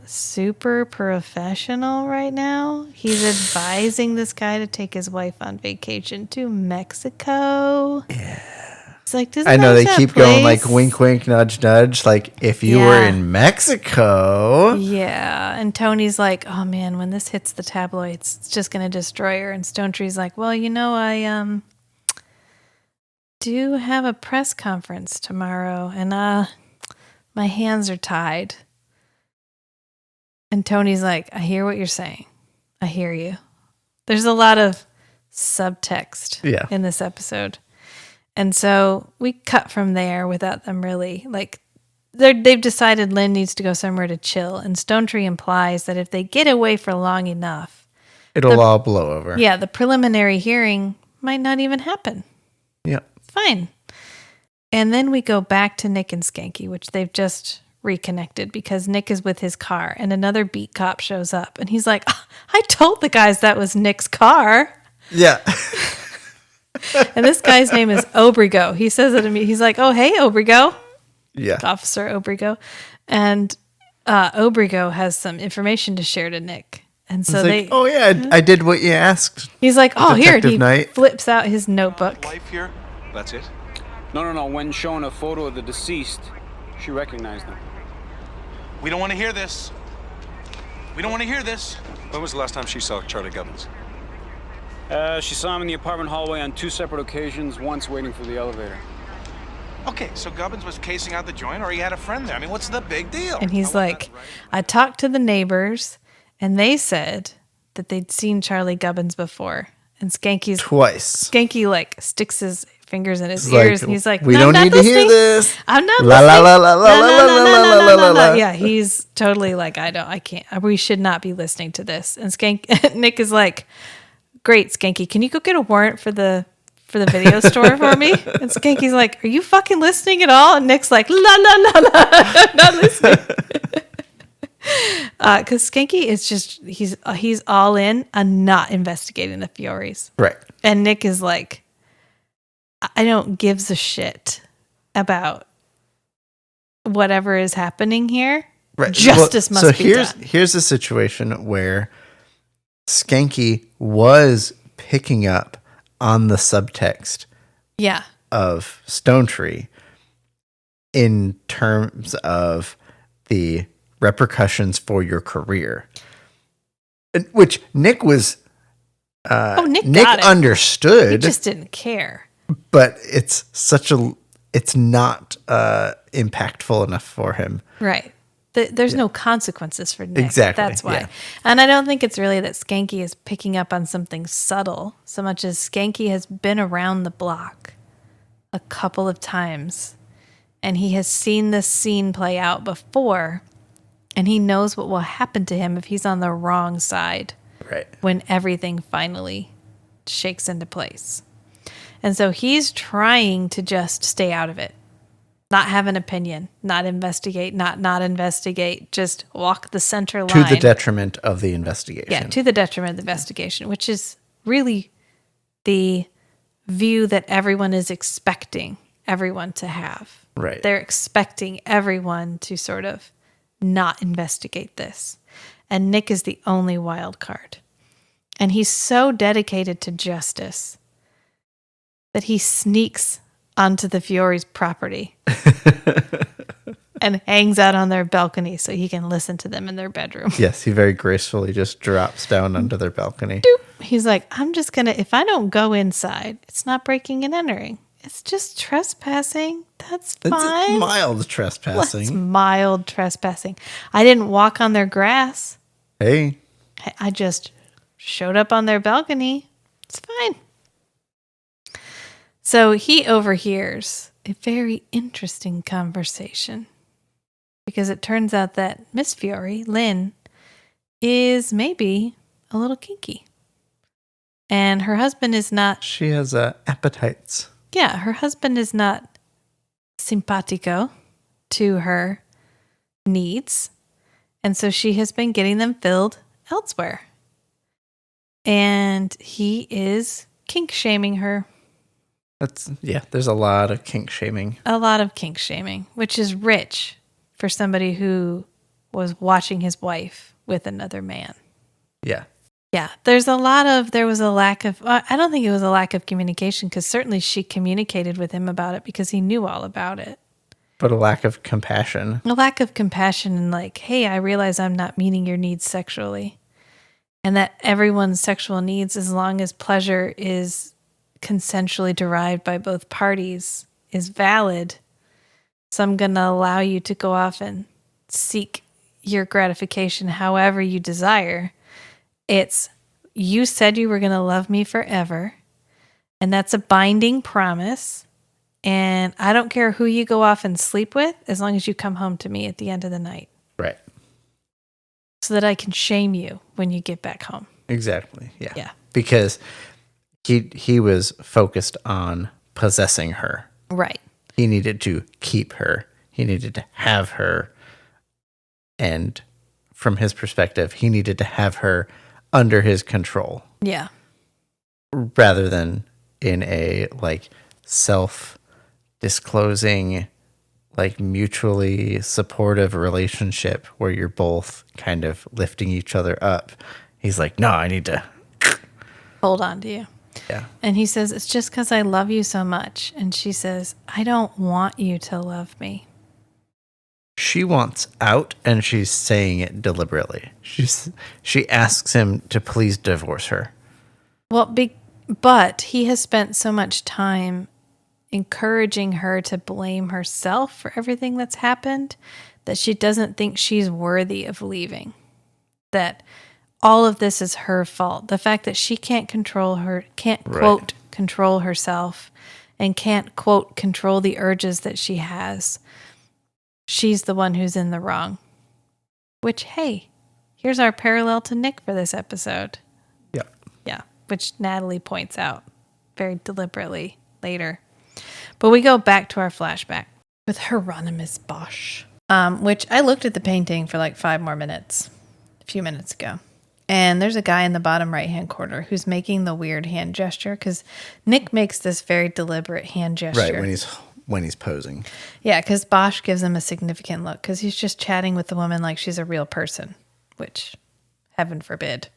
super professional right now. He's advising this guy to take his wife on vacation to Mexico. Yeah. It's like, I know they keep going like wink, wink, nudge, nudge. Like if you were in Mexico. Yeah. And Tony's like, oh man, when this hits the tabloids, it's just going to destroy her. And Stone Tree's like, well, I do have a press conference tomorrow and my hands are tied. And Tony's like, I hear what you're saying. I hear you. There's a lot of subtext in this episode. And so we cut from there without them really, like, they've decided Lynn needs to go somewhere to chill. And Stone Tree implies that if they get away for long enough, It'll all blow over. yeah, the preliminary hearing might not even happen. Yeah. Fine. And then we go back to Nick and Skanky, which they've just reconnected because Nick is with his car and another beat cop shows up and he's like, oh, I told the guys that was Nick's car. Yeah. And this guy's name is Obrigo. He says it to me. He's like, oh, hey, Obrigo. Yeah. Officer Obrigo. And Obrigo has some information to share to Nick. And so It's like, oh yeah, I did what you asked. he's like, oh, here. And Detective he Knight. flips out his notebook. Life here? That's it? No. When shown a photo of the deceased, she recognized him. We don't want to hear this. We don't want to hear this. When was the last time she saw Charlie Gubbins? She saw him in the apartment hallway on 2 separate occasions, once waiting for the elevator. Okay, so Gubbins was casing out the joint, or he had a friend there. I mean, what's the big deal? And he's like, I talked to the neighbors, and they said that they'd seen Charlie Gubbins before. And Twice. Skanky like sticks his fingers in his It's ears, like, and he's like, we "No, don't I'm not need to hear listening. this. I'm not La listening. la la la la No, la no, la no, la no, la no, la no, la. no. Yeah, he's totally like, I can't. We should not be listening to this. And Nick is like, great, Skanky, can you go get a warrant for the video store for me? And Skanky's like, are you fucking listening at all? And Nick's like, la la la la, not listening. Because Skanky is just he's all in on not investigating the Fiores, Right. and Nick is like, I don't gives a shit about whatever is happening here. Right. Justice must be done. Here's a situation where Skanky was picking up on the subtext Yeah. of Stone Tree in terms of the repercussions for your career, which Nick was. Nick Nick got it. understood. He just didn't care. but it's not impactful enough for him. Right. There's no consequences for Nick. Exactly, That's why. yeah. And I don't think it's really that Skanky is picking up on something subtle so much as Skanky has been around the block a couple of times and he has seen this scene play out before and he knows what will happen to him if he's on the wrong side Right. when everything finally shakes into place. And so he's trying to just stay out of it. Not have an opinion, not investigate, not investigate, just walk the center line. To the detriment of the investigation. Yeah, to the detriment of the investigation, which is really the view that everyone is expecting everyone to have. Right. They're expecting everyone to sort of not investigate this. And Nick is the only wild card. And he's so dedicated to justice that he sneaks onto the Fiore's property and hangs out on their balcony so he can listen to them in their bedroom. Yes, he very gracefully just drops down onto their balcony. He's like, I'm just going to, if I don't go inside, it's not breaking and entering. It's just trespassing. That's fine. It's mild What's trespassing. mild trespassing? I didn't walk on their grass. Hey, I just showed up on their balcony. It's fine. So he overhears a very interesting conversation because it turns out that Miss Fiore, Lynn, is maybe a little kinky. And her husband is not, She has appetites. yeah, her husband is not simpatico to her needs. And so she has been getting them filled elsewhere. And he is kink shaming her. There's a lot of kink shaming. A lot of kink shaming, which is rich for somebody who was watching his wife with another man. Yeah. Yeah, there was a lack of, I don't think it was a lack of communication, because certainly she communicated with him about it because he knew all about it. But a lack of compassion. A lack of compassion and like, hey, I realize I'm not meeting your needs sexually. And that everyone's sexual needs, as long as pleasure is consensually derived by both parties, is valid. So I'm going to allow you to go off and seek your gratification however you desire. It's, you said you were going to love me forever, and that's a binding promise. And I don't care who you go off and sleep with, as long as you come home to me at the end of the night. Right. So that I can shame you when you get back home. Exactly. Yeah. Yeah. Because he was focused on possessing her. Right. He needed to keep her. He needed to have her. And from his perspective, he needed to have her under his control Yeah. rather than in a like self-disclosing, like mutually supportive relationship where you're both kind of lifting each other up. He's like, no, I need to. Hold on to you. Yeah. And he says, it's just because I love you so much. And she says, I don't want you to love me. She wants out, and she's saying it deliberately. She asks him to please divorce her. Well, but he has spent so much time encouraging her to blame herself for everything that's happened that she doesn't think she's worthy of leaving. That all of this is her fault. The fact that she can't quote, control herself, and can't, quote, control the urges that she has. She's the one who's in the wrong. Which, hey, here's our parallel to Nick for this episode. Yeah. Yeah, which Natalie points out very deliberately later. But we go back to our flashback with Hieronymus Bosch, which I looked at the painting for like 5 more minutes a few minutes ago. And there's a guy in the bottom right-hand corner who's making the weird hand gesture, because Nick makes this very deliberate hand gesture. Right, when he's posing. Yeah, because Bosch gives him a significant look, because he's just chatting with the woman like she's a real person, which, heaven forbid.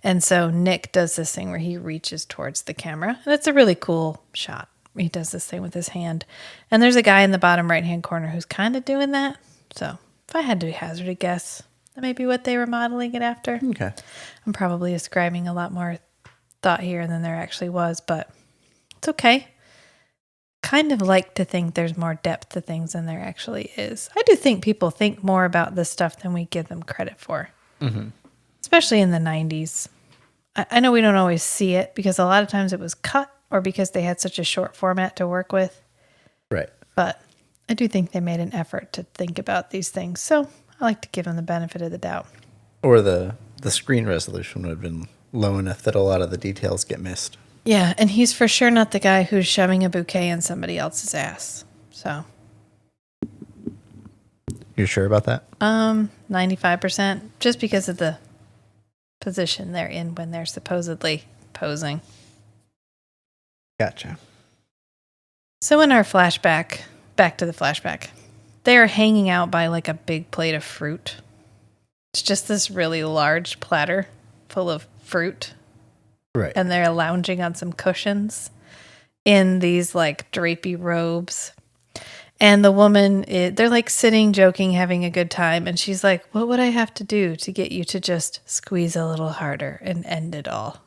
And so Nick does this thing where he reaches towards the camera, and it's a really cool shot. He does this thing with his hand. And there's a guy in the bottom right-hand corner who's kind of doing that. So if I had to hazard a guess, that may be what they were modeling it after. Okay. I'm probably ascribing a lot more thought here than there actually was, but it's okay. Kind of like to think there's more depth to things than there actually is. I do think people think more about this stuff than we give them credit for, especially in the 90s. I know we don't always see it because a lot of times it was cut or because they had such a short format to work with. Right. But I do think they made an effort to think about these things. So I like to give them the benefit of the doubt. Or the screen resolution would have been low enough that a lot of the details get missed. Yeah, and he's for sure not the guy who's shoving a bouquet in somebody else's ass. So, You're sure about that? 95%, just because of the position they're in when they're supposedly posing. Gotcha. So in our flashback, back to the flashback, they are hanging out by like a big plate of fruit. It's just this really large platter full of fruit. Right. And they're lounging on some cushions in these like drapey robes. And the woman, they're like sitting, joking, having a good time. And she's like, what would I have to do to get you to just squeeze a little harder and end it all?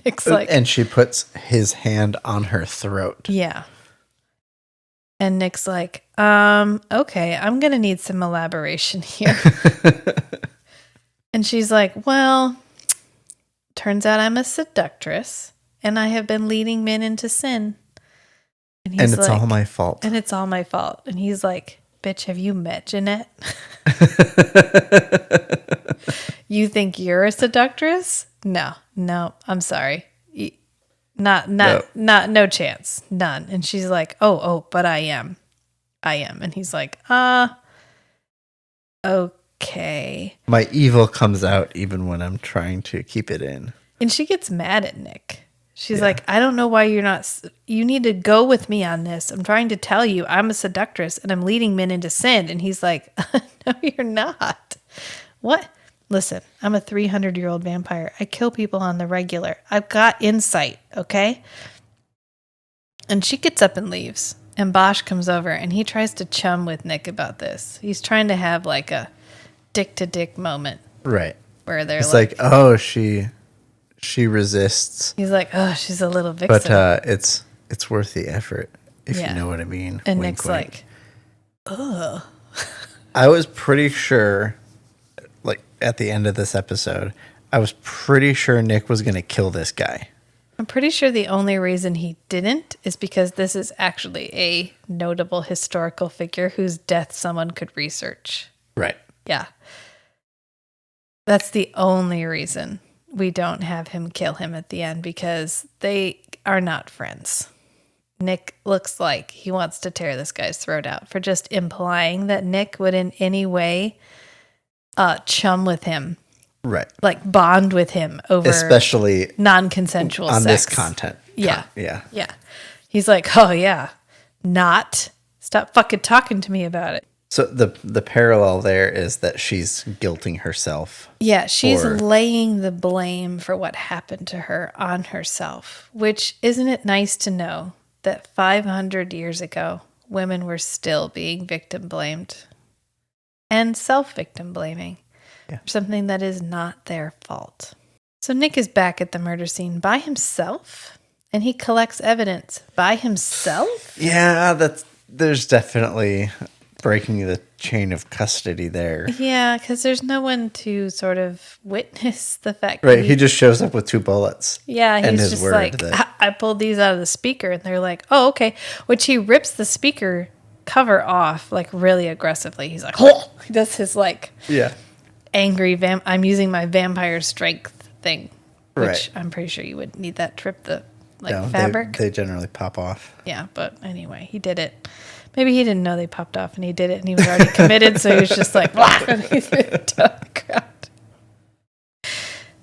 Nick's like, And she puts his hand on her throat. yeah. And Nick's like, okay, I'm going to need some elaboration here. And she's like, well, turns out I'm a seductress and I have been leading men into sin. And it's like, all my fault. And it's all my fault. And he's like, bitch, have you met Jeanette? You think you're a seductress? No, I'm sorry. No chance. None. And she's like, oh, but I am. And he's like, okay. My evil comes out even when I'm trying to keep it in. And she gets mad at Nick. She's like, I don't know why you're not, you need to go with me on this. I'm trying to tell you I'm a seductress and I'm leading men into sin. And he's like, no, you're not. What? Listen, I'm a 300-year-old vampire. I kill people on the regular. I've got insight, okay? And she gets up and leaves. And Bosch comes over and he tries to chum with Nick about this. He's trying to have like a dick-to-dick moment. Right. Where they're It's like, oh, she resists. He's like, oh, she's a little vixen. But it's worth the effort, if you know what I mean. And Wink, Nick's wink. like, ugh. I was pretty sure, like, at the end of this episode, I was pretty sure Nick was going to kill this guy. I'm pretty sure the only reason he didn't is because this is actually a notable historical figure whose death someone could research. Right. Yeah. That's the only reason we don't have him kill him at the end, because they are not friends. Nick looks like he wants to tear this guy's throat out for just implying that Nick would in any way chum with him. Right. Like bond with him over especially non-consensual on sex. this content. Yeah. Yeah. Yeah. He's like, oh yeah, not. Stop fucking talking to me about it. So the parallel there is that she's guilting herself. Yeah, she's for- laying the blame for what happened to her on herself, which isn't it nice to know that 500 years ago, women were still being victim blamed and self-victim blaming for something that is not their fault. So Nick is back at the murder scene by himself, and he collects evidence by himself? Yeah, there's definitely breaking the chain of custody there. Yeah, because there's no one to sort of witness the fact Right, that he just shows up with 2 bullets. Yeah, and he's his just word like, that- I pulled these out of the speaker, and they're like, oh, okay. Which he rips the speaker cover off, like, really aggressively. He's like, oh! He does his, like, Yeah. angry, I'm using my vampire strength thing. Which Right. I'm pretty sure you would need that to rip the, like, No, fabric. They generally pop off. Yeah, but anyway, he did it. Maybe he didn't know they popped off, and he did it, and he was already committed, so he was just like, "Wah!" And he threw it down the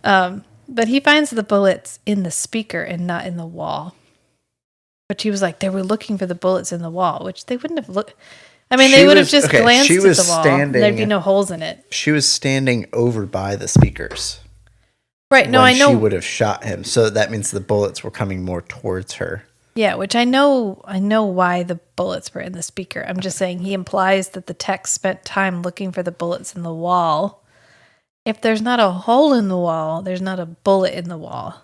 ground. But he finds the bullets in the speaker and not in the wall. But she was like, they were looking for the bullets in the wall, which they wouldn't have looked. I mean, they would have just glanced she at was the wall. standing- There'd be no holes in it. She was standing over by the speakers. Right, no, when I know. she would have shot him. So that means the bullets were coming more towards her. Yeah, which I know why the bullets were in the speaker. I'm just saying he implies that the tech spent time looking for the bullets in the wall. If there's not a hole in the wall, there's not a bullet in the wall.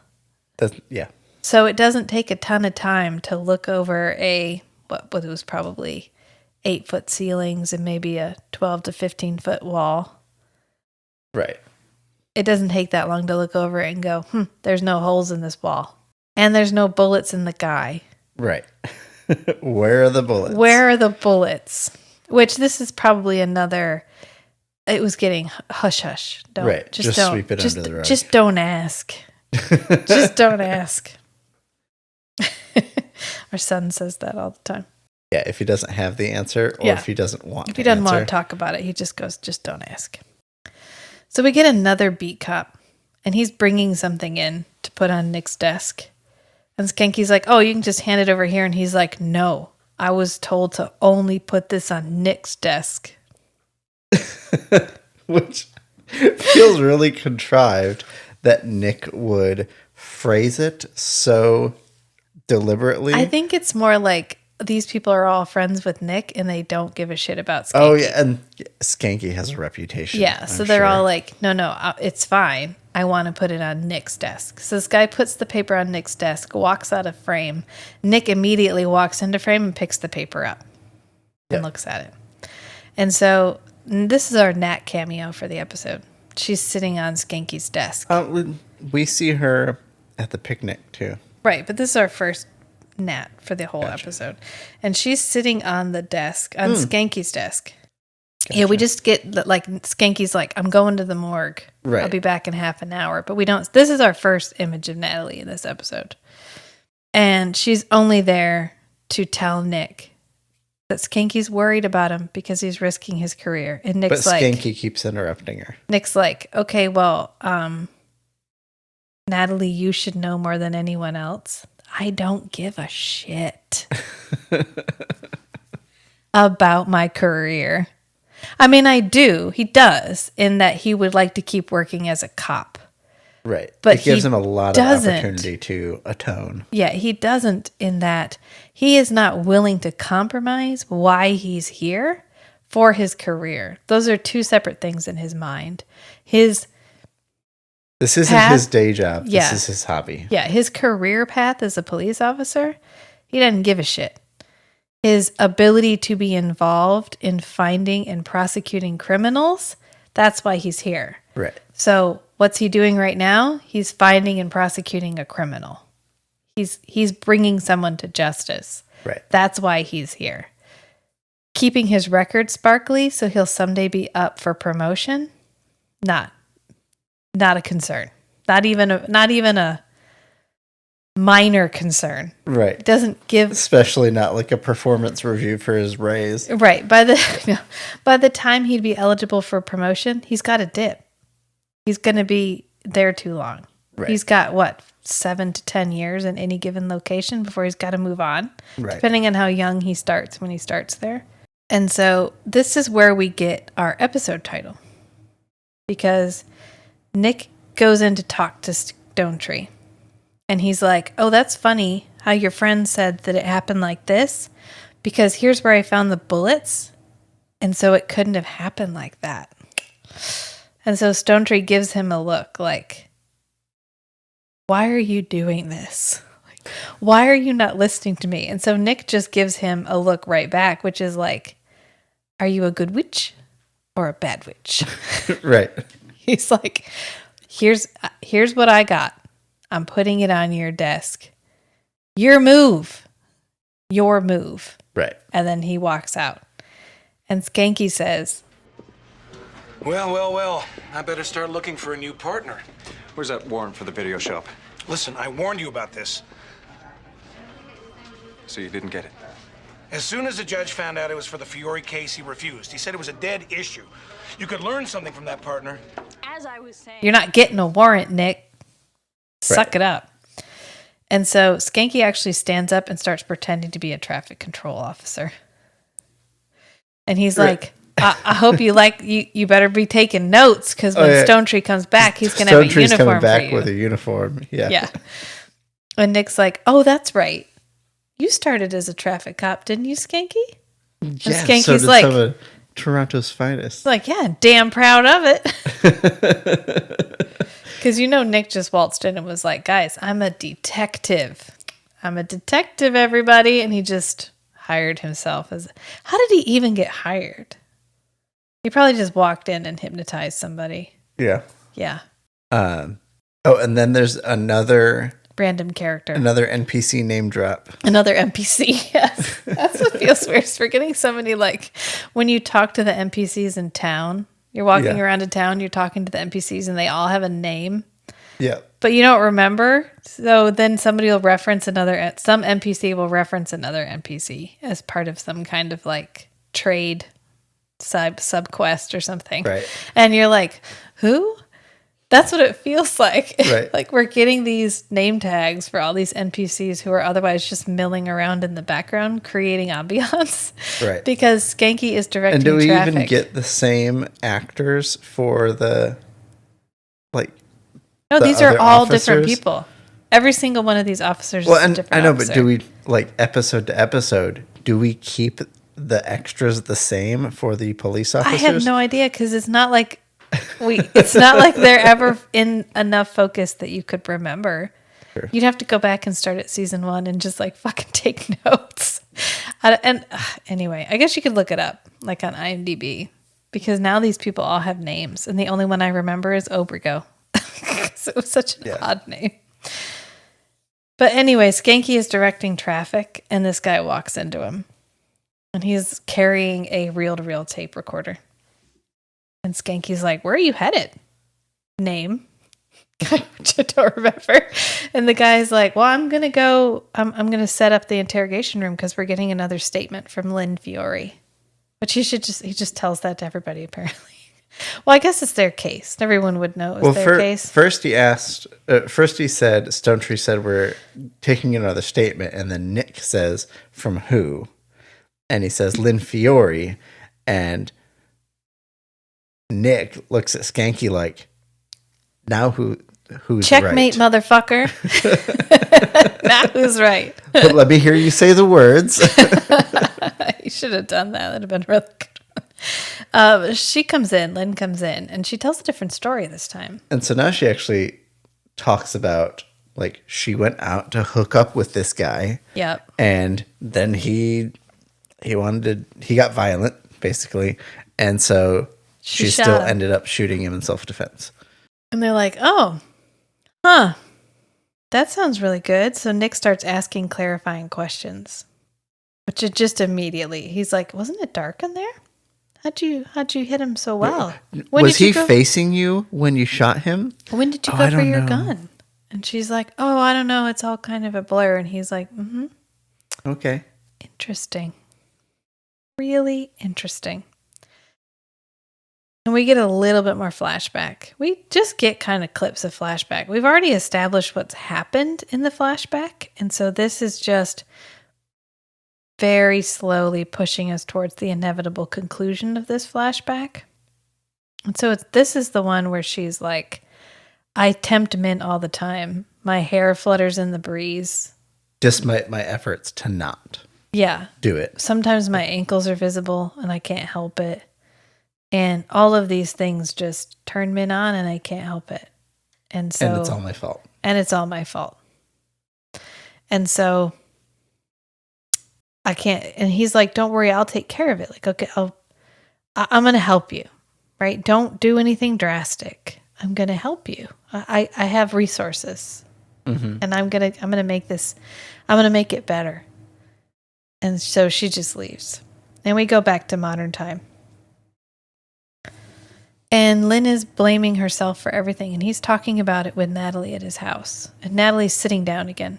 Yeah. So it doesn't take a ton of time to look over what was probably 8-foot ceilings and maybe a 12 to 15-foot wall. Right. It doesn't take that long to look over it and go, there's no holes in this wall. And there's no bullets in the guy. Right. Where are the bullets? Where are the bullets? Which this is probably another. It was getting hush hush. Don't, Right. Just Just don't, sweep it under the rug. Just don't ask. Just don't ask. Our son says that all the time. Yeah, if he doesn't have the answer or Yeah. if he doesn't want If he doesn't want to talk about it, he just goes, just don't ask. So we get another beat cop, and he's bringing something in to put on Nick's desk. And Skanky's like, oh, you can just hand it over here. And he's like, no, I was told to only put this on Nick's desk. Which feels really contrived that Nick would phrase it so deliberately. I think it's more like these people are all friends with Nick and they don't give a shit about Skanky. Oh, yeah. And Skanky has a reputation. Yeah, so I'm they're sure. all like, no, it's fine. I want to put it on Nick's desk. So this guy puts the paper on Nick's desk, walks out of frame. Nick immediately walks into frame and picks the paper up and looks at it. And so this is our Nat cameo for the episode. She's sitting on Skanky's desk. We see her at the picnic, too. Right, but this is our first Nat for the whole episode. And she's sitting on the desk, on Skanky's desk. Yeah, we just get like Skanky's like, I'm going to the morgue. Right. I'll be back in half an hour. But we don't. This is our first image of Natalie in this episode. And she's only there to tell Nick that Skanky's worried about him because he's risking his career. And Nick's But like, Skanky keeps interrupting her. Nick's like, okay, well, Natalie, you should know more than anyone else. I don't give a shit about my career. I mean, I do. He does, in that he would like to keep working as a cop. Right. But it gives he him a lot doesn't. of opportunity to atone. Yeah, he doesn't, in that he is not willing to compromise why he's here for his career. Those are two separate things in his mind. This isn't path- his day job. Yeah. This is his hobby. Yeah, his career path as a police officer, he doesn't give a shit. His ability to be involved in finding and prosecuting criminals, that's why he's here. Right. So what's he doing right now? He's finding and prosecuting a criminal. He's bringing someone to justice. Right. That's why he's here. Keeping his record sparkly so he'll someday be up for promotion, not a concern. Not even a minor concern. Right. Doesn't give Especially not like a performance review for his raise. right by the time he'd be eligible for promotion, he's got a dip. He's going to be there too long. Right. He's got what, 7 to 10 years in any given location before he's got to move on, Right. depending on how young he starts when he starts there. And so this is where we get our episode title, because Nick goes in to talk to Stonetree. And he's like, oh, that's funny how your friend said that it happened like this, because here's where I found the bullets. And so it couldn't have happened like that. And so Stonetree gives him a look like, why are you doing this? Like, why are you not listening to me? And so Nick just gives him a look right back, which is like, are you a good witch or a bad witch? Right. He's like, here's what I got. I'm putting it on your desk. Your move. Right. And then he walks out. And Skanky says, Well, I better start looking for a new partner. Where's that warrant for the video shop? Listen, I warned you about this. So you didn't get it? As soon as the judge found out it was for the Fiore case, he refused. He said it was a dead issue. You could learn something from that, partner. As I was saying. you're not getting a warrant, Nick. Suck it up. And so Skanky actually stands up and starts pretending to be a traffic control officer. And he's like, I hope you you better be taking notes, because when Stonetree comes back, he's going to have a Stonetree's uniform coming back for you. with a uniform. Yeah. Yeah. And Nick's like, oh, that's right. You started as a traffic cop, didn't you, Skanky? And Yeah, Skanky's so did like, some of Toronto's finest. like, yeah, damn proud of it. Because Nick just waltzed in and was like, guys, I'm a detective. Everybody. And he just hired himself as... How did he even get hired? He probably just walked in and hypnotized somebody. Yeah. Yeah. Oh, and then there's another Random character. Another NPC name drop. Another NPC, yes. That's what feels weird. Is forgetting somebody, like when you talk to the NPCs in town, you're walking around a town, you're talking to the NPCs and they all have a name. Yeah. But you don't remember. So then somebody will reference some NPC will reference another NPC as part of some kind of like trade sub quest or something. Right. And you're like, who? That's what it feels like. Right. Like we're getting these name tags for all these NPCs who are otherwise just milling around in the background, creating ambiance. Right. Because Skanky is directing And do we traffic. even get the same actors for the, like, No, the these are other all different officers? people. Every single one of these officers Well, is a and different I know, officer. but do we, like, episode to episode, do we keep the extras the same for the police I officers? have no idea because it's not like it's not like they're ever in enough focus that you could remember. Sure. You'd have to go back and start at season 1 and just like fucking take notes. Anyway, I guess you could look it up like on IMDb because now these people all have names and the only one I remember is Obrigo. So it was such an odd name. But anyway, Skanky is directing traffic, and this guy walks into him. And he's carrying a reel-to-reel tape recorder. And Skanky's like, where are you headed? Name. Which I don't remember. And the guy's like, well, I'm going to set up the interrogation room because we're getting another statement from Lynn Fiore. Which he just tells that to everybody, apparently. Well, I guess it's their case. Everyone would know it was their case. First he said, Stone Tree said, we're taking another statement. And then Nick says, from who? And he says, Lynn Fiore. And Nick looks at Skanky like, now who's Checkmate, right? Motherfucker. Now who's right? But let me hear you say the words. You should have done that. That'd have been really good. Lynn comes in, and she tells a different story this time. And so now she actually talks about, like, she went out to hook up with this guy. Yep. And then he got violent, basically. And so she shot still him. ended up shooting him in self-defense. And they're like, oh, huh. That sounds really good. So Nick starts asking clarifying questions. Which is just immediately. He's like, wasn't it dark in there? How'd you hit him so well? Was he facing you when you shot him? When did you Oh, go I for don't your know. gun? And she's like, oh, I don't know. It's all kind of a blur. And he's like, mm-hmm. Okay. Interesting. Really interesting. And we get a little bit more flashback. We just get kind of clips of flashback. We've already established what's happened in the flashback. And so this is just very slowly pushing us towards the inevitable conclusion of this flashback. And so this is the one where she's like, I tempt men all the time. My hair flutters in the breeze. Just my efforts to not Yeah. do it. Sometimes my ankles are visible and I can't help it. And all of these things just turn men on and I can't help it. And so And it's all my fault. And it's all my fault. And so I can't, and he's like, don't worry, I'll take care of it. Like, okay, I'm going to help you, right? Don't do anything drastic. I'm going to help you. I have resources and I'm going to make this, I'm going to make it better. And so she just leaves and we go back to modern time. And Lynn is blaming herself for everything. And he's talking about it with Natalie at his house. And Natalie's sitting down again.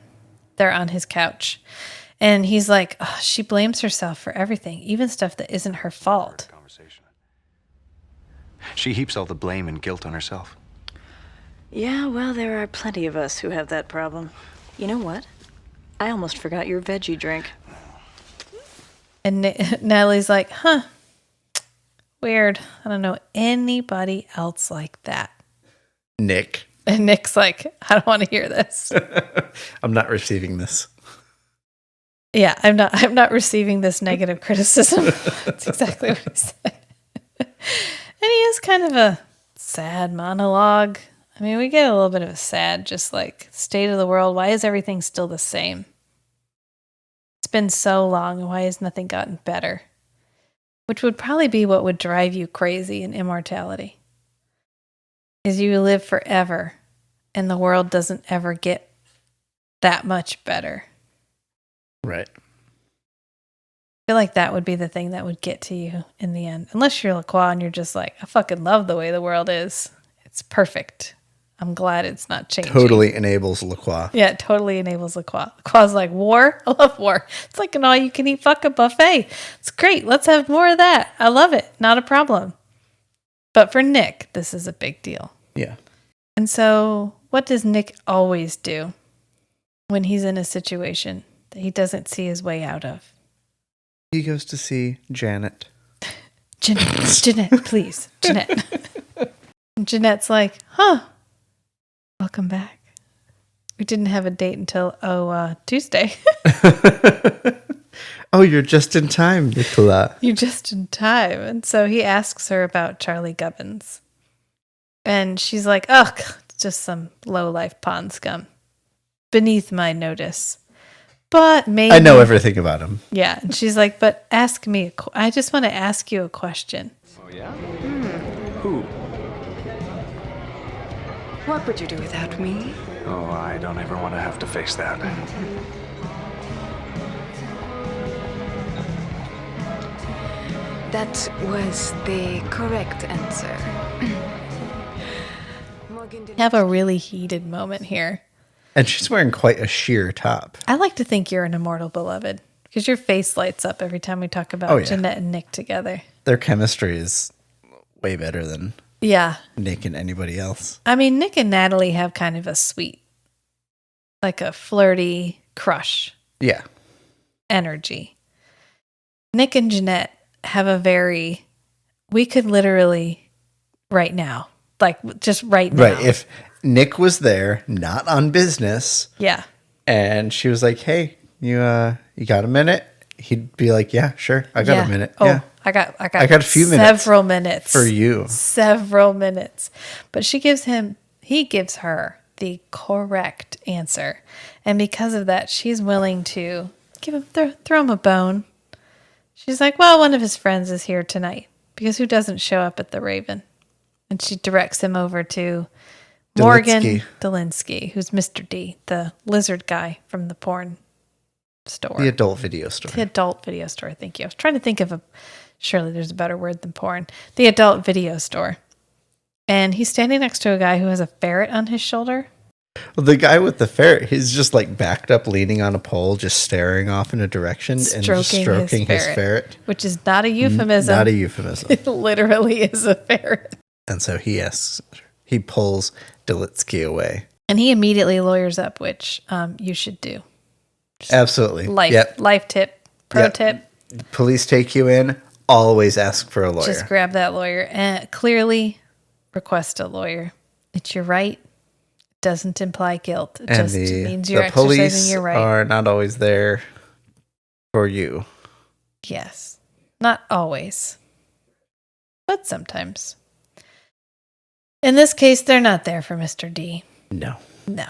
They're on his couch. And he's like, oh, she blames herself for everything, even stuff that isn't her fault. She heaps all the blame and guilt on herself. Yeah, well, there are plenty of us who have that problem. You know what? I almost forgot your veggie drink. And Natalie's like, huh, weird. I don't know anybody else like that. Nick. And Nick's like, I don't want to hear this. I'm not receiving this. Yeah, I'm not receiving this negative criticism. That's exactly what he said. And he is kind of a sad monologue. I mean, we get a little bit of a sad, just like, state of the world. Why is everything still the same? It's been so long, and why has nothing gotten better? Which would probably be what would drive you crazy in immortality. Is you live forever, and the world doesn't ever get that much better. Right. I feel like that would be the thing that would get to you in the end. Unless you're Lacroix and you're just like, I fucking love the way the world is. It's perfect. I'm glad it's not changing. Totally enables Lacroix. Yeah, it totally enables Lacroix. Lacroix's like, war? I love war. It's like an all-you-can-eat fucking buffet. It's great. Let's have more of that. I love it. Not a problem. But for Nick, this is a big deal. Yeah. And so what does Nick always do when he's in a situation that he doesn't see his way out of? He goes to see Janet. Jeanette, please. Jeanette. And Jeanette's like, huh, welcome back. We didn't have a date until, Tuesday. Oh, you're just in time, Nicola. You're just in time. And so he asks her about Charlie Gubbins. And she's like, oh, it's just some low-life pond scum. Beneath my notice. But maybe... I know everything about him. Yeah. And she's like, but ask me. I just want to ask you a question. Oh, yeah? Who? What would you do without me? Oh, I don't ever want to have to face that. That was the correct answer. Have a really heated moment here. And she's wearing quite a sheer top. I like to think you're an immortal beloved because your face lights up every time we talk about Oh, yeah. Jeanette and Nick together. Their chemistry is way better than Yeah. Nick and anybody else. I mean, Nick and Natalie have kind of a sweet, like a flirty crush Yeah. energy. Nick and Jeanette have a very, we could literally right now, like just right now. Right. If Nick was there, not on business, Yeah. and she was like, "Hey, you got a minute?" He'd be like, "Yeah, sure. I got Yeah. a minute." Oh, Yeah. I got a few minutes several minutes for you. Several minutes. But he gives her the correct answer. And because of that, she's willing to throw him a bone. She's like, well, one of his friends is here tonight because who doesn't show up at the Raven? And she directs him over to Morgan Delinsky, who's Mr. D, the lizard guy from the porn store. The adult video store. The adult video store. Thank you. I was trying to think of surely there's a better word than porn. The adult video store. And he's standing next to a guy who has a ferret on his shoulder. Well, the guy with the ferret, he's just like backed up, leaning on a pole, just staring off in a direction and just stroking his ferret. Which is not a euphemism. Not a euphemism. It literally is a ferret. And so he pulls Delinsky away. And he immediately lawyers up, which you should do. Absolutely. Life tip, pro tip. Police take you in, always ask for a lawyer. Just grab that lawyer and clearly request a lawyer. It's your right. It doesn't imply guilt. It and just means the you're exercising police your right. are not always there for you. Yes. Not always. But sometimes. In this case, they're not there for Mr. D. No. No.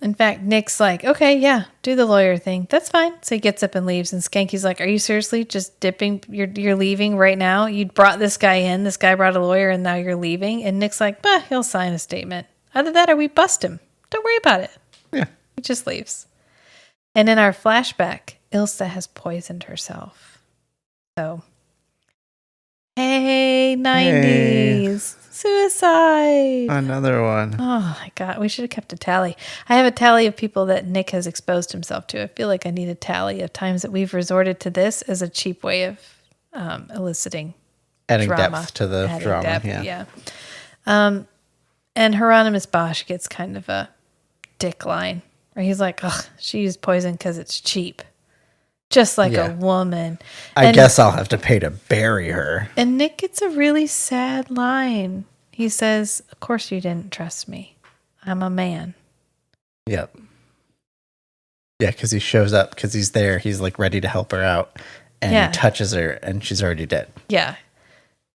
In fact, Nick's like, okay, yeah, do the lawyer thing. That's fine. So he gets up and leaves. And Skanky's like, are you seriously just dipping? You're leaving right now? You brought this guy in. This guy brought a lawyer and now you're leaving. And Nick's like, he'll sign a statement. Either that or we bust him. Don't worry about it. Yeah. He just leaves. And in our flashback, Ilsa has poisoned herself. So, hey, 90s. Suicide. Another one. Oh my God. We should have kept a tally. I have a tally of people that Nick has exposed himself to. I feel like I need a tally of times that we've resorted to this as a cheap way of eliciting Adding drama. depth to the Adding drama. depth, Yeah. And Hieronymus Bosch gets kind of a dick line where he's like, ugh, she used poison because it's cheap. Just like a woman. I guess I'll have to pay to bury her. And Nick gets a really sad line. He says, of course you didn't trust me. I'm a man. Yep. Yeah, because he shows up because he's there. He's like ready to help her out. And he touches her and she's already dead. Yeah.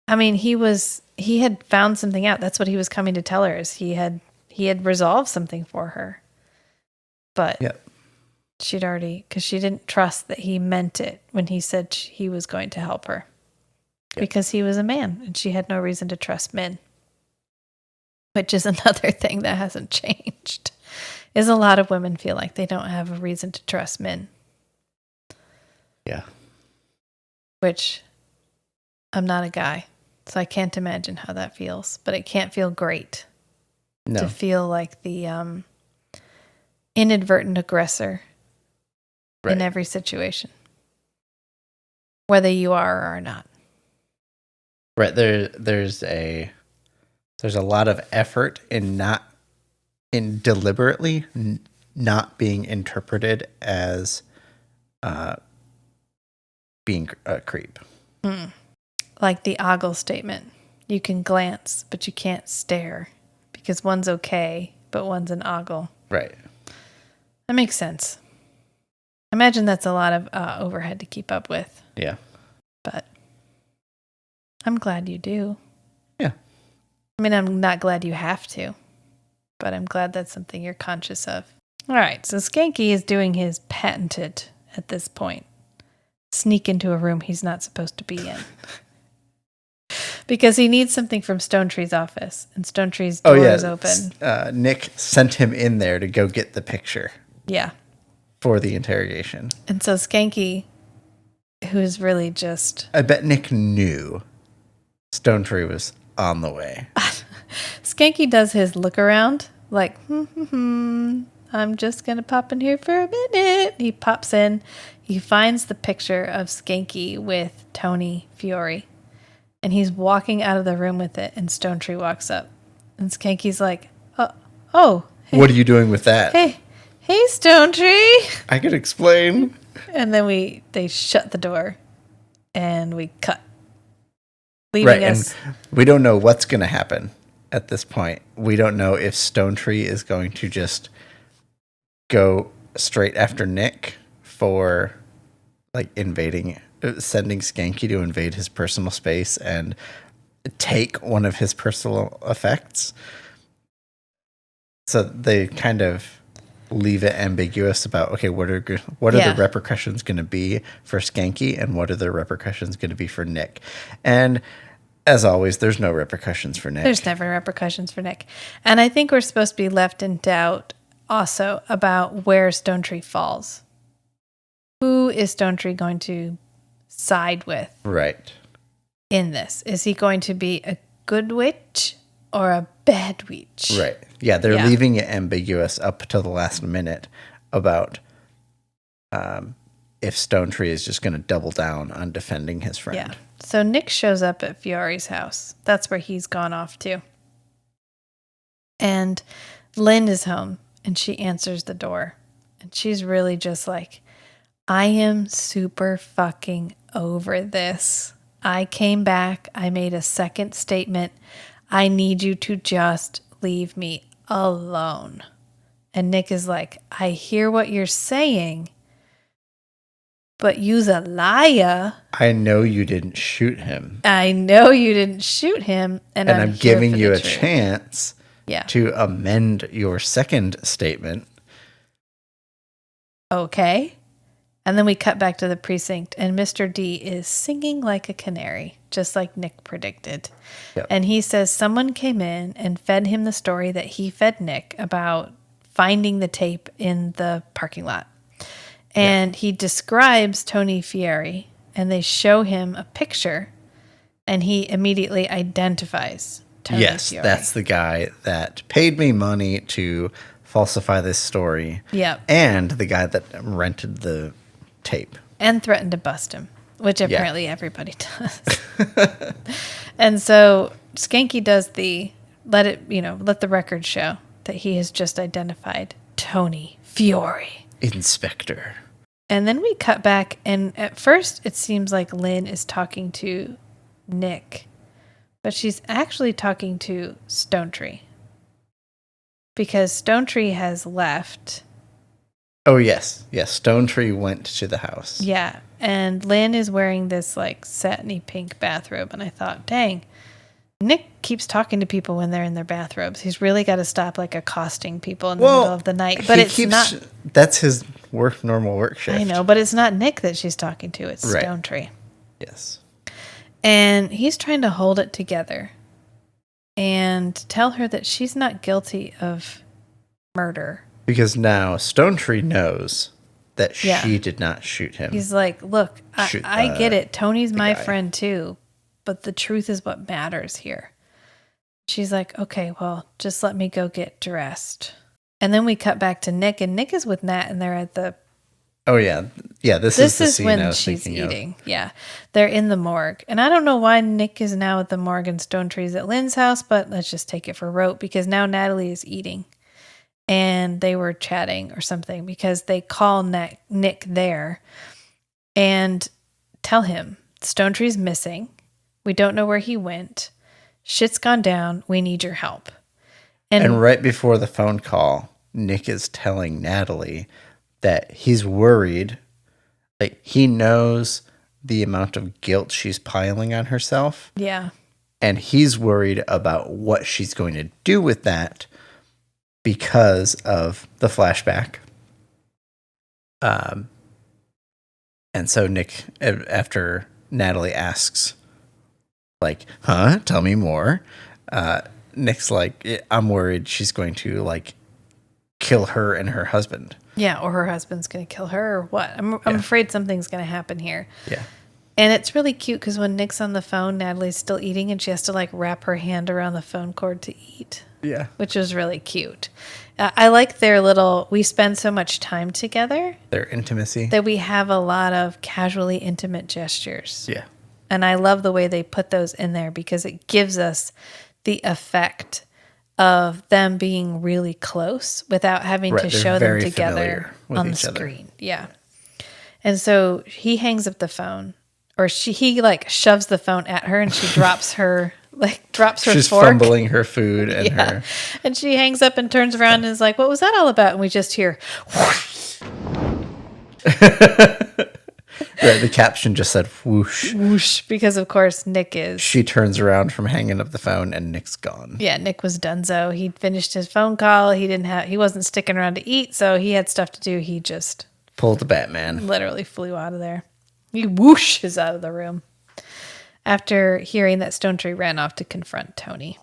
I mean, he had found something out. That's what he was coming to tell her is he had resolved something for her. But she'd already, because she didn't trust that he meant it when he said he was going to help her. Because he was a man and she had no reason to trust men. Which is another thing that hasn't changed. Is a lot of women feel like they don't have a reason to trust men. Yeah. Which I'm not a guy, so I can't imagine how that feels. But it can't feel great to feel like the inadvertent aggressor in every situation, whether you are or are not. Right. There's a lot of effort in deliberately not being interpreted as being a creep. Like the ogle statement. You can glance, but you can't stare because one's okay, but one's an ogle. Right. That makes sense. Imagine that's a lot of overhead to keep up with. Yeah. But I'm glad you do. Yeah. I mean, I'm not glad you have to, but I'm glad that's something you're conscious of. All right. So Skanky is doing his patented at this point. Sneak into a room he's not supposed to be in. Because he needs something from Stone Tree's office, and Stone Tree's door is open. Nick sent him in there to go get the picture Yeah. for the interrogation. And so Skanky, who's really just... I bet Nick knew Stone Tree was on the way. Skanky does his look around, like, I'm just going to pop in here for a minute. He pops in. He finds the picture of Skanky with Tony Fiore. And he's walking out of the room with it, and Stone Tree walks up. And Skanky's like, oh. Hey, what are you doing with that? Hey, Stone Tree. I could explain. And then they shut the door, and we cut. Leaving us. And we don't know what's going to happen at this point. We don't know if Stone Tree is going to just go straight after Nick for sending Skanky to invade his personal space and take one of his personal effects. So they kind of leave it ambiguous about, okay, what are the repercussions going to be for Skanky, and what are the repercussions going to be for Nick? And as always, there's no repercussions for Nick. There's never repercussions for Nick. And I think we're supposed to be left in doubt also about where Stone Tree falls. Who is Stone Tree going to side with? Right. In this? Is he going to be a good witch or a bad witch? Right. Yeah, they're leaving it ambiguous up to the last minute about if Stone Tree is just going to double down on defending his friend. Yeah. So Nick shows up at Fiore's house. That's where he's gone off to. And Lynn is home, and she answers the door. And she's really just like, I am super fucking over this. I came back. I made a second statement. I need you to just leave me alone. And Nick is like, I hear what you're saying, but you's a liar. I know you didn't shoot him. And I'm giving you a truth. chance to amend your second statement. Okay. And then we cut back to the precinct, and Mr. D is singing like a canary, just like Nick predicted. Yep. And he says someone came in and fed him the story that he fed Nick about finding the tape in the parking lot. And he describes Tony Fiore, and they show him a picture, and he immediately identifies Tony Fiore. That's the guy that paid me money to falsify this story. Yep. And the guy that rented the tape. And threatened to bust him, which apparently everybody does. And so Skanky does let the record show that he has just identified Tony Fiore. Inspector. And then we cut back, and at first it seems like Lynn is talking to Nick, but she's actually talking to Stone Tree. Because Stone Tree has left. Oh, yes. Yes, Stone Tree went to the house. Yeah, and Lynn is wearing this like satiny pink bathrobe, and I thought, dang, Nick keeps talking to people when they're in their bathrobes. He's really got to stop like accosting people in the middle of the night. But it's not. That's his normal work shift. I know, but it's not Nick that she's talking to. It's Stone Tree. Yes. And he's trying to hold it together and tell her that she's not guilty of murder. Because now Stone Tree knows that she did not shoot him. He's like, look, I get it. Tony's my friend too, but the truth is what matters here. She's like, okay, well, just let me go get dressed. And then we cut back to Nick, and Nick is with Nat, and they're at the... Oh, yeah. Yeah, this is the scene when I was she's thinking eating. Of. Yeah. They're in the morgue. And I don't know why Nick is now at the morgue and Stone Tree's at Lynn's house, but let's just take it for rote, because now Natalie is eating. And they were chatting or something, because they call Nick there and tell him Stone Tree's missing. We don't know where he went. Shit's gone down. We need your help. And right before the phone call, Nick is telling Natalie that he's worried. Like, he knows the amount of guilt she's piling on herself. Yeah. And he's worried about what she's going to do with that because of the flashback. And so Nick, after Natalie asks like, huh? Tell me more. Nick's like, I'm worried she's going to like kill her and her husband. Yeah, or her husband's going to kill her or what. I'm afraid something's going to happen here. Yeah. And it's really cute because when Nick's on the phone, Natalie's still eating and she has to like wrap her hand around the phone cord to eat. Yeah. Which is really cute. I like their little, we spend so much time together. Their intimacy. That we have a lot of casually intimate gestures. Yeah. And I love the way they put those in there because it gives us the effect of them being really close without having to show them together on the screen. Yeah. And so he hangs up the phone, or he like shoves the phone at her and she drops her She's fork. fumbling her food and her. And she hangs up and turns around and is like, what was that all about? And we just hear whoosh. Right, the caption just said whoosh. Whoosh, because of course Nick is. She turns around from hanging up the phone and Nick's gone. Yeah, Nick was donezo. He'd finished his phone call. He wasn't sticking around to eat, so he had stuff to do. He just pulled the Batman. Literally flew out of there. He whooshes out of the room after hearing that Stonetree ran off to confront Tony.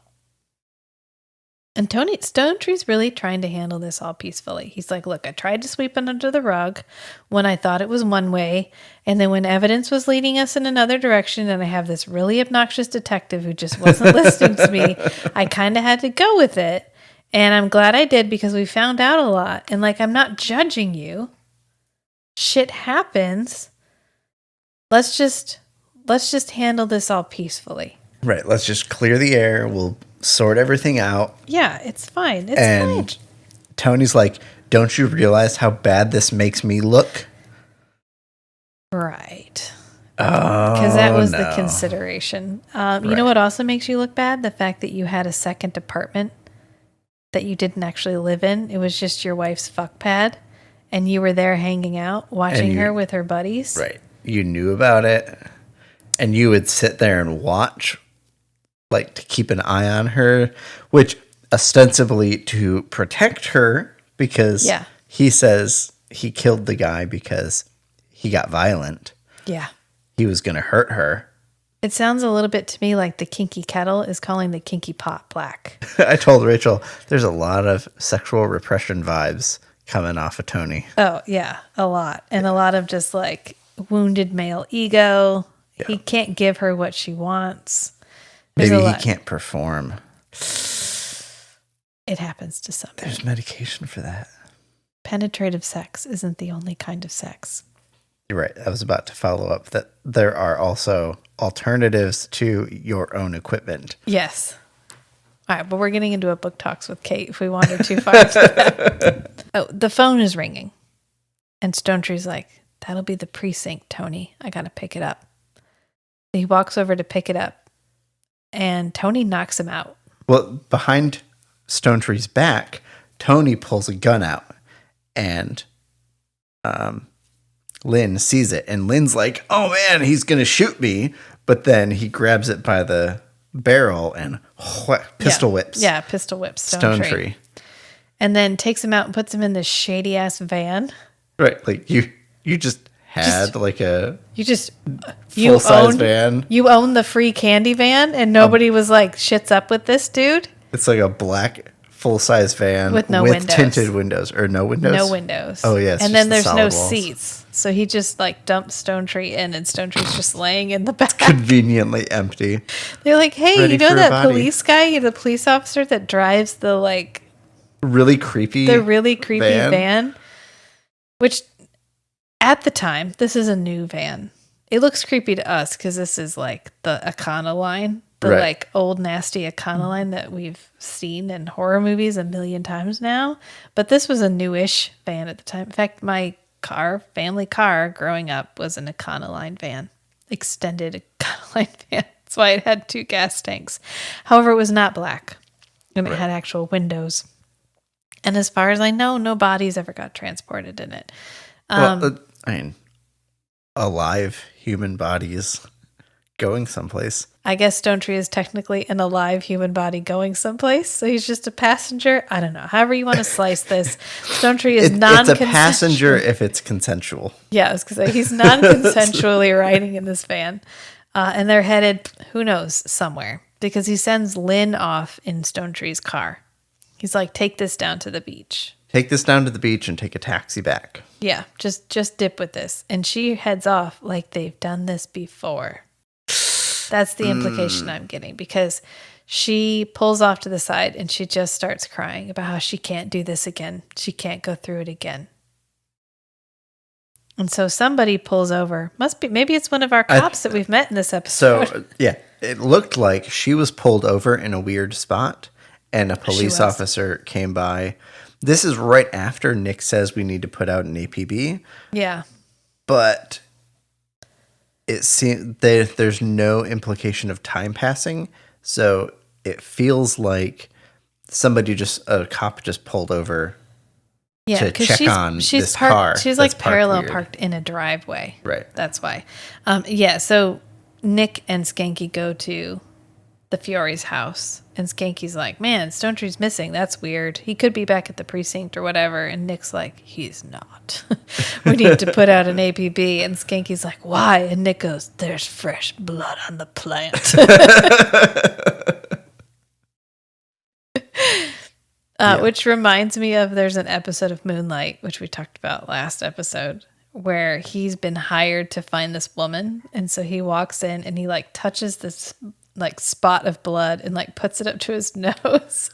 And Stonetree's really trying to handle this all peacefully. He's like, look, I tried to sweep it under the rug when I thought it was one way. And then when evidence was leading us in another direction and I have this really obnoxious detective who just wasn't listening to me, I kind of had to go with it. And I'm glad I did because we found out a lot. And like, I'm not judging you. Shit happens. Let's just handle this all peacefully. Right. Let's just clear the air. We'll sort everything out. Yeah, it's fine. It's and fine. Tony's like, don't you realize how bad this makes me look? Right. Oh, because that was no. the consideration. You Right. know what also makes you look bad? The fact that you had a second apartment that you didn't actually live in. It was just your wife's fuck pad. And you were there hanging out, watching her with her buddies. Right. You knew about it. And you would sit there and watch, like to keep an eye on her, which ostensibly to protect her because he says he killed the guy because he got violent. Yeah. He was going to hurt her. It sounds a little bit to me like the kinky kettle is calling the kinky pot black. I told Rachel, there's a lot of sexual repression vibes coming off of Tony. Oh, yeah, a lot. And a lot of just like wounded male ego. Yeah. He can't give her what she wants. Maybe he can't perform. It happens to some. There's medication for that. Penetrative sex isn't the only kind of sex. You're right. I was about to follow up that there are also alternatives to your own equipment. Yes. All right, but we're getting into a book talks with Kate if we wander too far into that. Oh, the phone is ringing. And Stonetree's like, that'll be the precinct, Tony. I got to pick it up. He walks over to pick it up, and Tony knocks him out. Well, behind Stonetree's back, Tony pulls a gun out, and Lynn sees it. And Lynn's like, oh, man, he's going to shoot me. But then he grabs it by the barrel and pistol whips. Yeah, pistol whips Stonetree. And then takes him out and puts him in this shady ass van. Right, like you just had like a full size van. You own the free candy van, and nobody was like, "Shit's up with this dude." It's like a black full size van with windows. Tinted windows or no windows. No windows. Oh yes, and then there's no walls. seats, so he just like dumps Stonetree in, and Stonetree's just laying in the back, conveniently empty. They're like, "Hey, Ready you know for that police guy, the police officer that drives the like really creepy van?" Which, at the time, this is a new van. It looks creepy to us because this is like the Econoline, the like old nasty Econoline that we've seen in horror movies a million times now. But this was a newish van at the time. In fact, my family car growing up was an Econoline van, extended Econoline van. That's why it had 2 gas tanks. However, it was not black, and it had actual windows. And as far as I know, no bodies ever got transported in it. Well, I mean, alive human bodies going someplace. I guess Stonetree is technically an alive human body going someplace, so he's just a passenger. I don't know. However you want to slice this, Stonetree is non-consensual. It's a passenger if it's consensual. Yeah, I was going to say he's non-consensually riding in this van. And they're headed, who knows, somewhere. Because he sends Lynn off in Stone Tree's car. He's like, take this down to the beach. Take this down to the beach and take a taxi back. Yeah, just dip with this. And she heads off like they've done this before. That's the implication I'm getting, because she pulls off to the side and she just starts crying about how she can't do this again. She can't go through it again. And so somebody pulls over. Must be, maybe it's one of our cops that we've met in this episode. So, yeah, it looked like she was pulled over in a weird spot and a police officer came by. This is right after Nick says we need to put out an APB. Yeah. But it seems there's no implication of time passing. So it feels like a cop just pulled over to check on this car. She's like parallel parked in a driveway. Right. That's why. So Nick and Skanky go to the Fiore's house, and Skanky's like, man, Stone Tree's missing. That's weird. He could be back at the precinct or whatever. And Nick's like, he's not. We need to put out an APB. And Skanky's like, why? And Nick goes, there's fresh blood on the plant. Which reminds me of, there's an episode of Moonlight, which we talked about last episode, where he's been hired to find this woman. And so he walks in and he like touches this like spot of blood and like puts it up to his nose.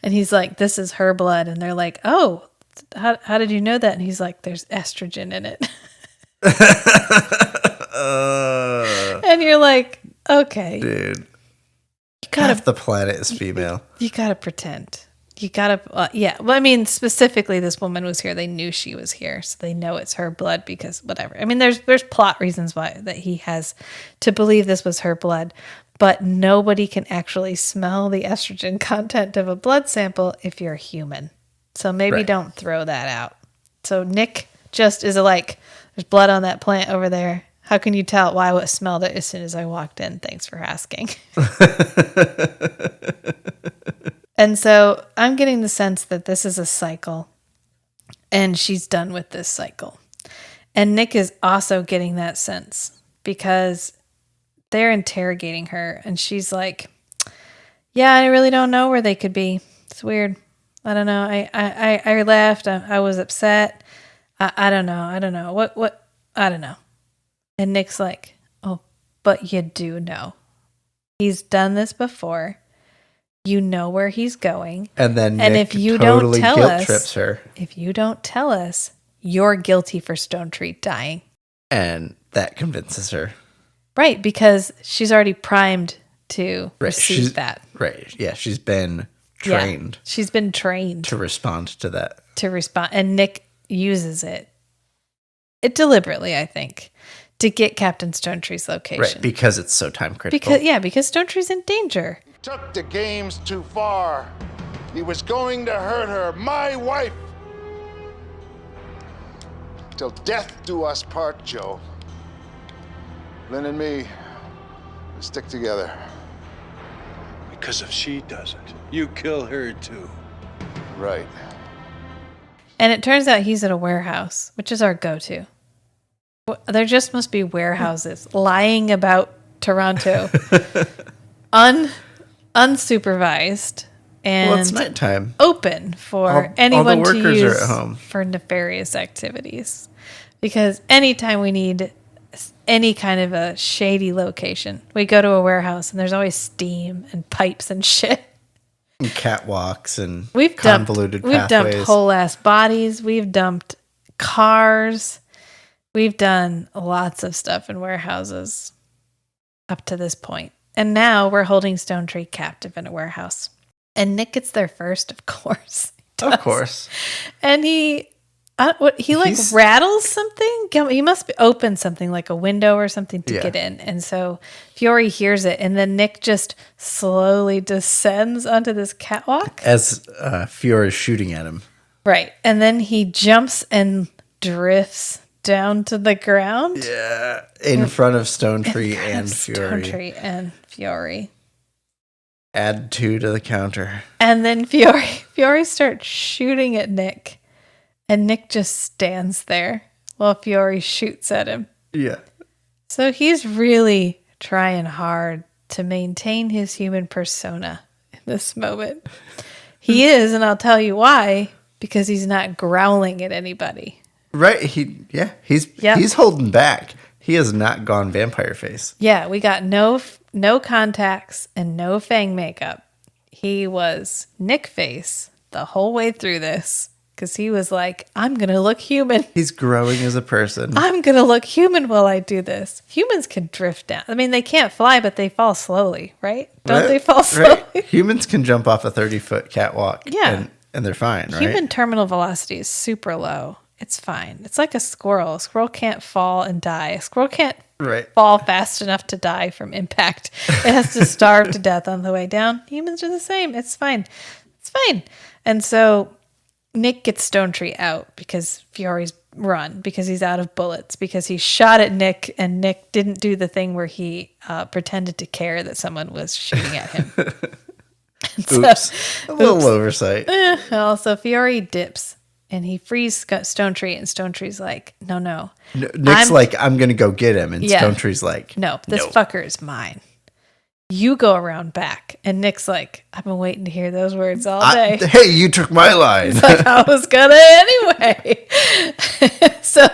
And he's like, this is her blood. And they're like, oh, how did you know that? And he's like, there's estrogen in it. And you're like, okay. Dude. Half the planet is female. You gotta pretend. You gotta, yeah. Well, I mean, specifically, this woman was here. They knew she was here, so they know it's her blood because whatever. I mean, there's plot reasons why that he has to believe this was her blood, but nobody can actually smell the estrogen content of a blood sample if you're human. So maybe don't throw that out. So Nick just is like, there's blood on that plant over there. How can you tell? Well, I smelled it as soon as I walked in. Thanks for asking. And so I'm getting the sense that this is a cycle and she's done with this cycle. And Nick is also getting that sense because they're interrogating her and she's like, yeah, I really don't know where they could be. It's weird. I don't know. I left. I was upset. I don't know. I don't know. What? I don't know. And Nick's like, oh, but you do know. He's done this before. You know where he's going. And then Nick if you totally don't tell guilt us, trips her. If you don't tell us, you're guilty for Stone Tree dying. And that convinces her. Right, because she's already primed to receive that. Right, yeah, she's been trained. Yeah, she's been trained. To respond to that. To respond. And Nick uses it deliberately, I think, to get Captain Stone Tree's location. Right, because it's so time critical. Because Stone Tree's in danger. Took the games too far. He was going to hurt her, my wife. Till death do us part, Joe. Lynn and me, we stick together. Because if she doesn't, you kill her too. Right. And it turns out he's at a warehouse, which is our go-to. There just must be warehouses lying about Toronto. Unsupervised and well, it's nighttime. Open for anyone all the workers to use are at home. For nefarious activities. Because anytime we need any kind of a shady location, we go to a warehouse and there's always steam and pipes and shit. And catwalks and We've convoluted pathways. We've dumped whole ass bodies. We've dumped cars. We've done lots of stuff in warehouses up to this point. And now we're holding Stone Tree captive in a warehouse. And Nick gets there first, of course. Of course. And he rattles something. He must open something like a window or something to get in. And so Fiore hears it. And then Nick just slowly descends onto this catwalk. As Fiore is shooting at him. Right. And then he jumps and drifts down to the ground. Yeah. In front of Stone Tree and Fiore. Stone Tree and Fiore. Add 2 to the counter. And then Fiore starts shooting at Nick. And Nick just stands there while Fiore shoots at him. Yeah. So he's really trying hard to maintain his human persona in this moment. He is, and I'll tell you why, because he's not growling at anybody. Right. He's holding back. He has not gone vampire face. Yeah, we got no contacts and no fang makeup. He was Nick face the whole way through this because he was like, I'm going to look human. He's growing as a person. I'm going to look human while I do this. Humans can drift down. I mean, they can't fly, but they fall slowly, right? Don't they fall slowly? Right. Humans can jump off a 30-foot catwalk. Yeah. And they're fine, right? Human terminal velocity is super low. It's fine. It's like a squirrel. A squirrel can't fall and die. A squirrel can't fall fast enough to die from impact. It has to starve to death on the way down. Humans are the same. It's fine. It's fine. And so Nick gets Stone Tree out because Fiori's run, because he's out of bullets, because he shot at Nick and Nick didn't do the thing where he pretended to care that someone was shooting at him. Oops. A little oversight. Also, Fiori dips and he frees Stone Tree, and Stone Tree's like, no. Nick's like, I'm going to go get him. And Stone Tree's like, no, this fucker is mine. You go around back. And Nick's like, I've been waiting to hear those words all day. Hey, you took my line. He's like, I was going to anyway. So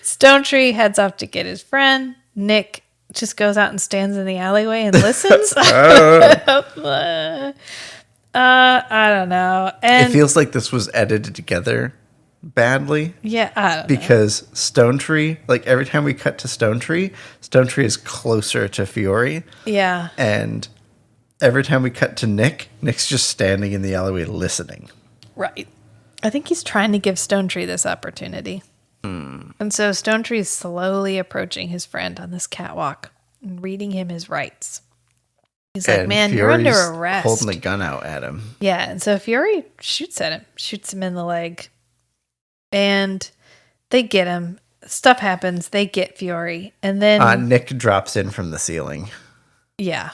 Stone Tree heads off to get his friend. Nick just goes out and stands in the alleyway and listens. I don't know. And it feels like this was edited together badly. Yeah, I don't know. Because Stone Tree, like every time we cut to Stone Tree is closer to Fiori. Yeah. And every time we cut to Nick's just standing in the alleyway listening. Right. I think he's trying to give Stone Tree this opportunity. And so Stone Tree is slowly approaching his friend on this catwalk and reading him his rights. He's like, man, Fiori's you're under arrest. Holding a gun out at him. Yeah, and so Fiori shoots at him, shoots him in the leg. And they get him. Stuff happens. They get Fiori. And then Nick drops in from the ceiling. Yeah.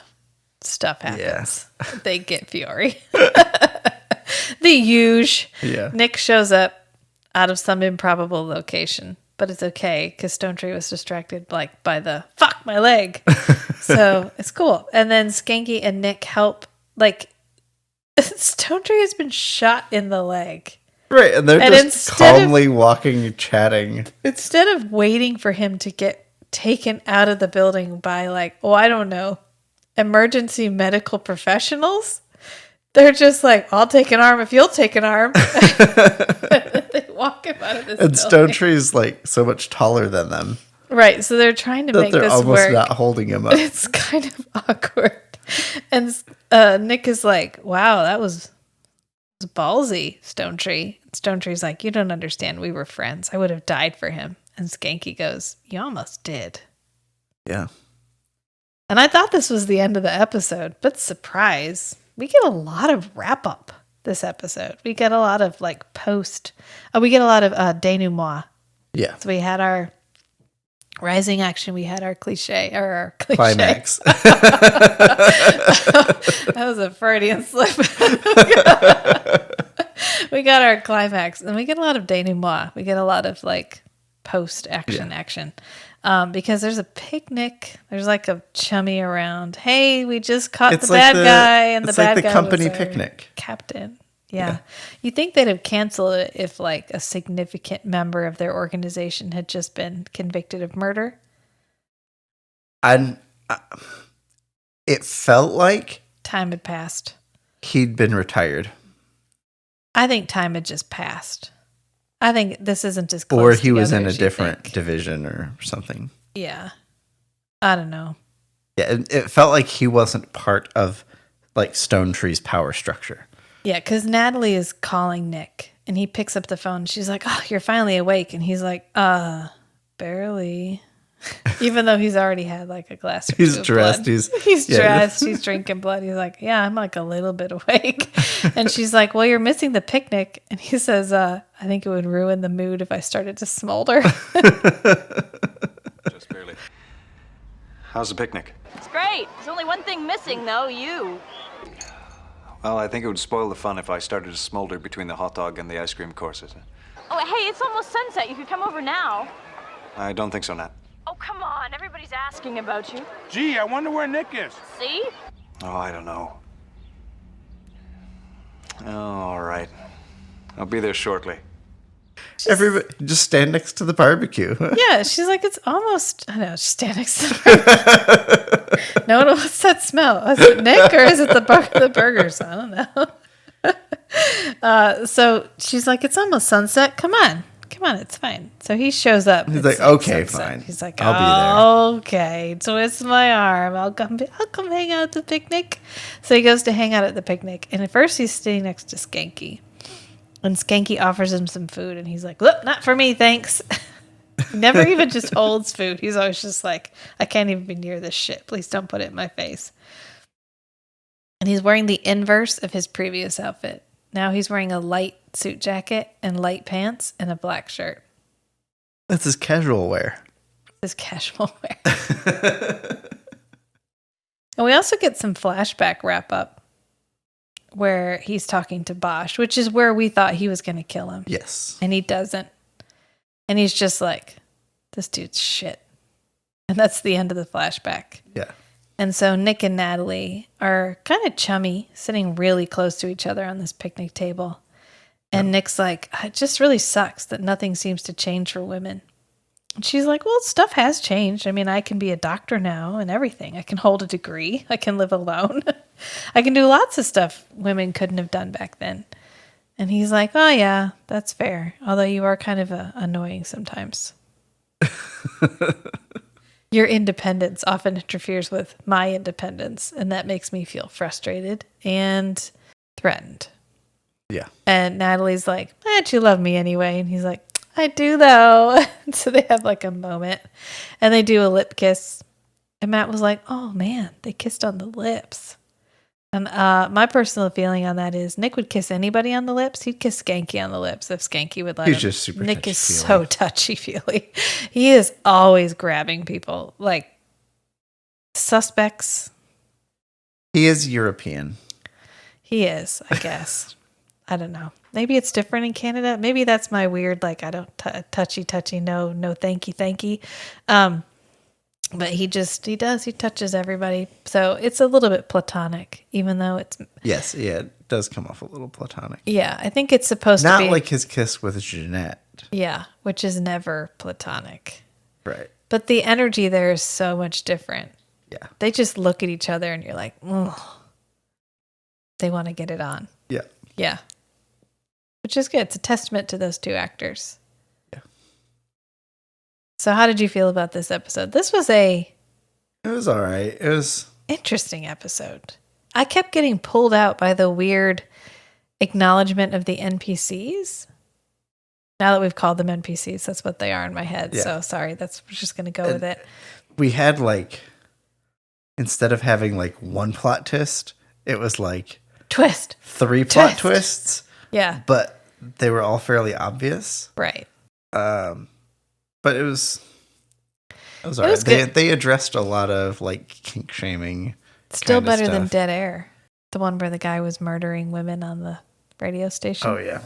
Stuff happens. Yeah. They get Fiori. The huge. Yeah. Nick shows up out of some improbable location. But it's okay because Stone Tree was distracted by the fuck my leg. So it's cool. And then Skanky and Nick help. Stone Tree has been shot in the leg. Right, and they're just calmly walking, chatting. Instead of waiting for him to get taken out of the building by I don't know, emergency medical professionals, they're just like, I'll take an arm if you'll take an arm. They walk him out of this and building. Stone Tree's so much taller than them. Right, so they're trying to make they're this almost work. not holding him up. It's kind of awkward. And Nick is like, wow, that was ballsy, Stone Tree. Stone Tree's like, you don't understand. We were friends. I would have died for him. And Skanky goes, you almost did. Yeah. And I thought this was the end of the episode, but surprise, we get a lot of wrap up this episode. We get a lot of we get a lot of denouement. Yeah. So we had our rising action. We had our cliche. Climax. That was a Freudian slip. We got our climax, and we get a lot of denouement. We get a lot of post action, because there's a picnic. There's a chummy around. Hey, we just caught the bad guy, and the bad guy company was our picnic captain. Yeah. You think they'd have canceled it if a significant member of their organization had just been convicted of murder? And it felt like time had passed. He'd been retired. I think time had just passed. I think this isn't as close. Or he was in together a as you different think. division or something. Yeah. I don't know. Yeah, it felt like he wasn't part of Stone Tree's power structure. Yeah, because Natalie is calling Nick, and he picks up the phone. She's like, oh, you're finally awake. And he's like, barely. Even though he's already had a glass or he's two of dressed. blood. He's dressed. He's drinking blood. He's like, yeah, I'm a little bit awake. And she's like, well, you're missing the picnic. And he says, I think it would ruin the mood if I started to smolder. Just barely. How's the picnic? It's great. There's only one thing missing, though, you. Well, I think it would spoil the fun if I started to smolder between the hot dog and the ice cream courses. Oh, hey, it's almost sunset. You could come over now. I don't think so, Nat. Oh, come on. Everybody's asking about you. Gee, I wonder where Nick is. See? Oh, I don't know. Oh, all right. I'll be there shortly. Everybody just stand next to the barbecue. Yeah, she's like, it's almost, I know, just stand next to the burger. No, what's that smell? Is it Nick or is it the burgers? I don't know. So she's like, it's almost sunset. Come on, it's fine. So he shows up. He's It's like, okay, sunset. fine. He's like, I'll be okay, twist my arm. I'll come hang out at the picnic. So he goes to hang out at the picnic. And at first he's sitting next to Skanky. And Skanky offers him some food, and he's like, look, not for me, thanks. He never even just holds food. He's always just like, I can't even be near this shit. Please don't put it in my face. And he's wearing the inverse of his previous outfit. Now he's wearing a light suit jacket and light pants and a black shirt. That's his casual wear. His casual wear. And we also get some flashback wrap up where he's talking to Bosch, which is where we thought he was going to kill him. Yes. And he doesn't. And he's just like, this dude's shit. And that's the end of the flashback. Yeah. And so Nick and Natalie are kind of chummy, sitting really close to each other on this picnic table. And Nick's like, it just really sucks that nothing seems to change for women. And she's like, well, stuff has changed. I mean, I can be a doctor now and everything. I can hold a degree. I can live alone. I can do lots of stuff women couldn't have done back then. And he's like, oh, yeah, that's fair. Although you are kind of annoying sometimes. Your independence often interferes with my independence. And that makes me feel frustrated and threatened. Yeah. And Natalie's like, you love me anyway. And he's like, I do though. So they have like a moment and they do a lip kiss. And Matt was like, oh man, they kissed on the lips. And my personal feeling on that is Nick would kiss anybody on the lips. He'd kiss Skanky on the lips if Skanky would let him. He's just super Nick is touchy-feely. so touchy-feely. He is always grabbing people. Like suspects. He is European. He is, I guess. I don't know. Maybe it's different in Canada. Maybe that's my weird, like, I don't touchy, no, thanky. But he touches everybody. So it's a little bit platonic, even though it's. Yes, yeah, it does come off a little platonic. Yeah, I think it's supposed Not to be. like his kiss with Jeanette. Yeah, which is never platonic. Right. But the energy there is so much different. Yeah. They just look at each other and you're like, ugh. They want to get it on. Yeah. Yeah. Which is good. It's a testament to those two actors. Yeah. So how did you feel about this episode? This was It was all right. It was interesting episode. I kept getting pulled out by the weird acknowledgement of the NPCs. Now that we've called them NPCs, that's what they are in my head. Yeah. So sorry, we're just going to go with it. We had instead of having one plot twist, it was Twist. 3 plot twists. Yeah. But they were all fairly obvious. Right. But it was all It right. was good. They addressed a lot of kink shaming. Still kinda better than stuff. Dead Air. The one where the guy was murdering women on the radio station. Oh yeah.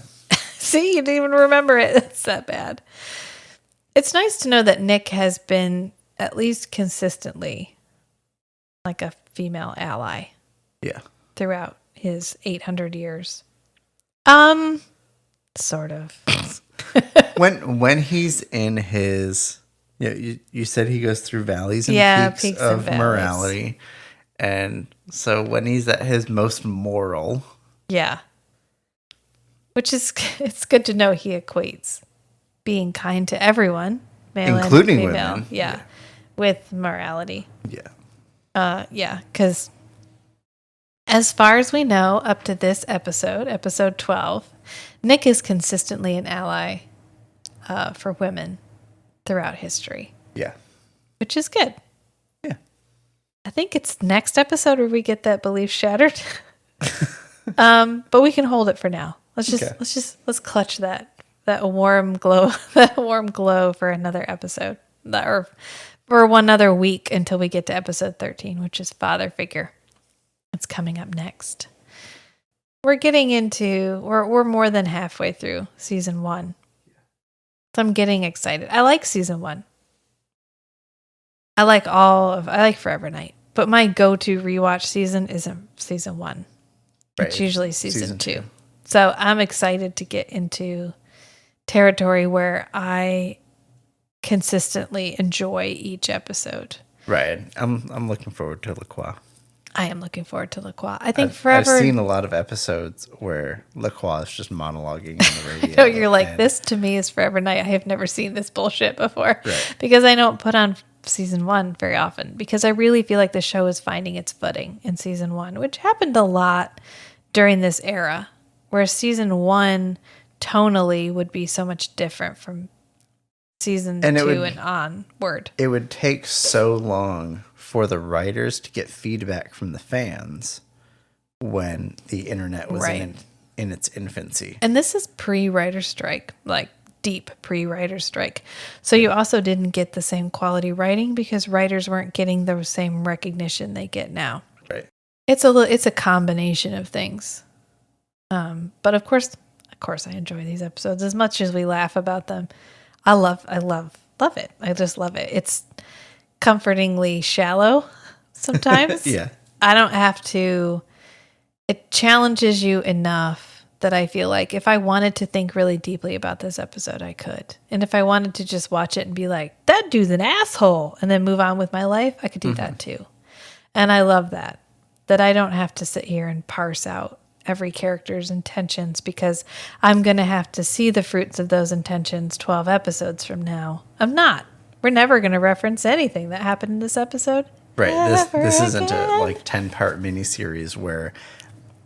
See, you didn't even remember it. It's that bad. It's nice to know that Nick has been at least consistently a female ally. Yeah. Throughout his 800 years. Sort of. when he's in his you said he goes through valleys and peaks and of valleys. morality. And so when he's at his most moral. Yeah. Which is, it's good to know he equates being kind to everyone, male Including and female. women. Yeah. With morality. Yeah. Yeah, because as far as we know, up to this episode 12, Nick is consistently an ally for women throughout history. Yeah. Which is good. Yeah. I think it's next episode where we get that belief shattered. But we can hold it for now. Let's clutch that warm glow, for another episode, or for one other week until we get to episode 13, which is Father Figure. It's coming up next. We're more than halfway through season 1. So I'm getting excited. I like season 1. I like Forever Night, but my go-to rewatch season isn't season 1. Right. It's usually season 2. two. So I'm excited to get into territory where I consistently enjoy each episode. Right. I'm looking forward to LaCroix. I am looking forward to LaCroix. I think I've seen a lot of episodes where LaCroix is just monologuing on the radio. So you're like, this to me is Forever Night. I have never seen this bullshit before. Right. Because I don't put on season 1 very often. Because I really feel like the show is finding its footing in season 1, which happened a lot during this era, where season 1 tonally would be so much different from season 2 and onward. It would take so long for the writers to get feedback from the fans when the internet was in its infancy. And this is pre-writer strike, like deep pre-writer strike. So you also didn't get the same quality writing because writers weren't getting the same recognition they get now. Right. It's a combination of things. But of course I enjoy these episodes as much as we laugh about them. I love it. I just love it. It's comfortingly shallow sometimes. Yeah. I don't have to. It challenges you enough that I feel like if I wanted to think really deeply about this episode, I could. And if I wanted to just watch it and be like, that dude's an asshole, and then move on with my life, I could do that too. And I love that I don't have to sit here and parse out every character's intentions because I'm going to have to see the fruits of those intentions 12 episodes from now. I'm not. We're never going to reference anything that happened in this episode. Right. This isn't a like 10-part miniseries where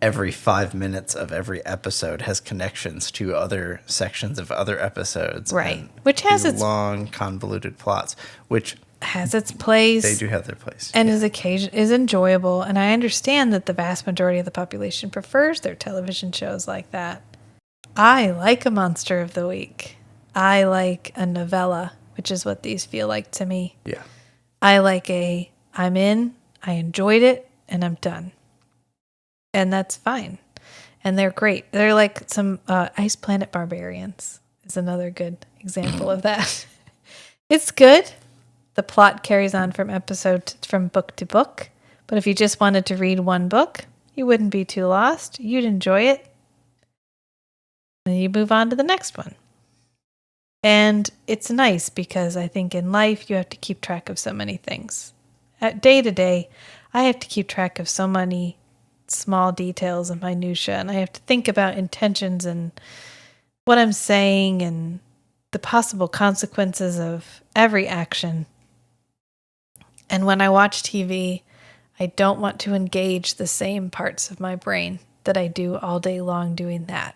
every 5 minutes of every episode has connections to other sections of other episodes. Right. Which has its long, convoluted plots, which has its place. They do have their place. And is enjoyable. And I understand that the vast majority of the population prefers their television shows like that. I like a Monster of the Week. I like a novella, which is what these feel like to me. Yeah. I like I'm in, I enjoyed it, and I'm done. And that's fine. And they're great. They're like some Ice Planet Barbarians is another good example of that. It's good. The plot carries on from book to book. But if you just wanted to read one book, you wouldn't be too lost. You'd enjoy it. And you move on to the next one. And it's nice because I think in life you have to keep track of so many things. At day to day, I have to keep track of so many small details and minutia, and I have to think about intentions and what I'm saying and the possible consequences of every action. And when I watch TV, I don't want to engage the same parts of my brain that I do all day long doing that.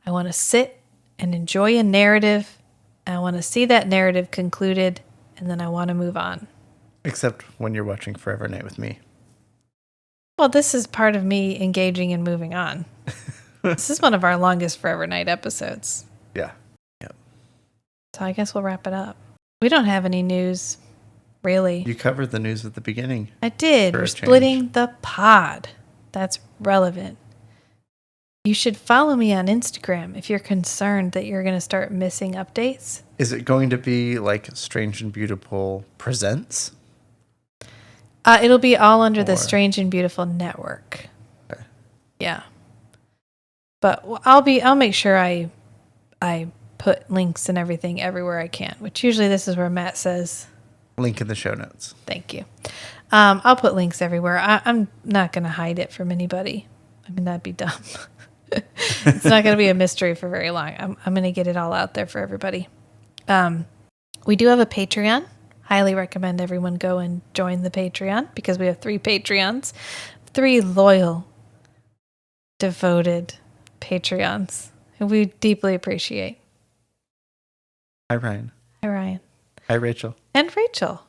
I want to sit and enjoy a narrative. I want to see that narrative concluded, and then I want to move on. Except when you're watching Forever Night with me. Well, this is part of me engaging and moving on. This is one of our longest Forever Night episodes. Yeah. Yep. So I guess we'll wrap it up. We don't have any news, really. You covered the news at the beginning. I did. We're splitting the pod. That's relevant. You should follow me on Instagram if you're concerned that you're going to start missing updates. Is it going to be like Strange and Beautiful Presents? It'll be all under the Strange and Beautiful network. Okay. Yeah. But I'll make sure I put links and everything everywhere I can, which usually this is where Matt says. Link in the show notes. Thank you. I'll put links everywhere. I'm not going to hide it from anybody. I mean, that'd be dumb. It's not going to be a mystery for very long. I'm going to get it all out there for everybody. We do have a Patreon. Highly recommend everyone go and join the Patreon because we have 3 Patreons, 3 loyal, devoted Patreons who we deeply appreciate. Hi, Ryan. Hi, Ryan. Hi, Rachel. And Rachel.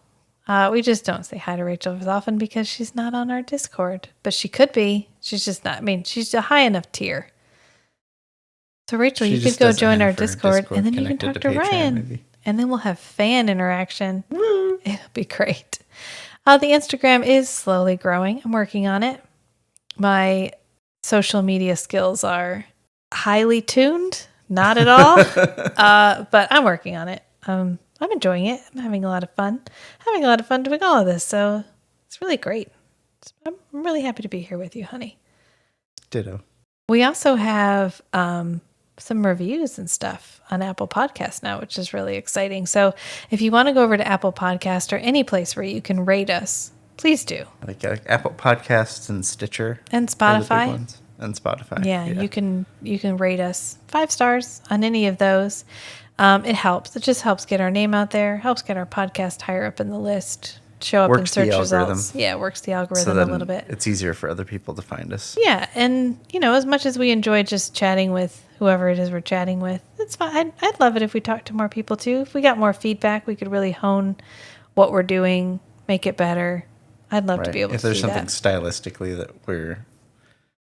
We just don't say hi to Rachel as often because she's not on our Discord, but she could be. She's just not. I mean, she's a high enough tier. So Rachel, you could go join our Discord and then you can talk to Ryan. Maybe. And then we'll have fan interaction. Woo. It'll be great. The Instagram is slowly growing. I'm working on it. My social media skills are highly tuned. Not at all. But I'm working on it. I'm enjoying it. I'm having a lot of fun. Having a lot of fun doing all of this. So it's really great. I'm really happy to be here with you, honey. Ditto. We also have some reviews and stuff on Apple Podcasts now, which is really exciting. So if you want to go over to Apple Podcast or any place where you can rate us, please do. Like Apple Podcasts and Stitcher. And are the big Spotify. ones. And Spotify. Yeah, you can rate us 5 stars on any of those. It helps. It just helps get our name out there, helps get our podcast higher up in the list, show up in Works the search algorithm. results. Yeah, it works the So algorithm then a little bit. it's easier for other people to find us. Yeah, and as much as we enjoy just chatting with whoever it is we're chatting with, it's fine. I'd love it if we talked to more people too. If we got more feedback, we could really hone what we're doing, make it better. I'd love to be able if to there's do something that. stylistically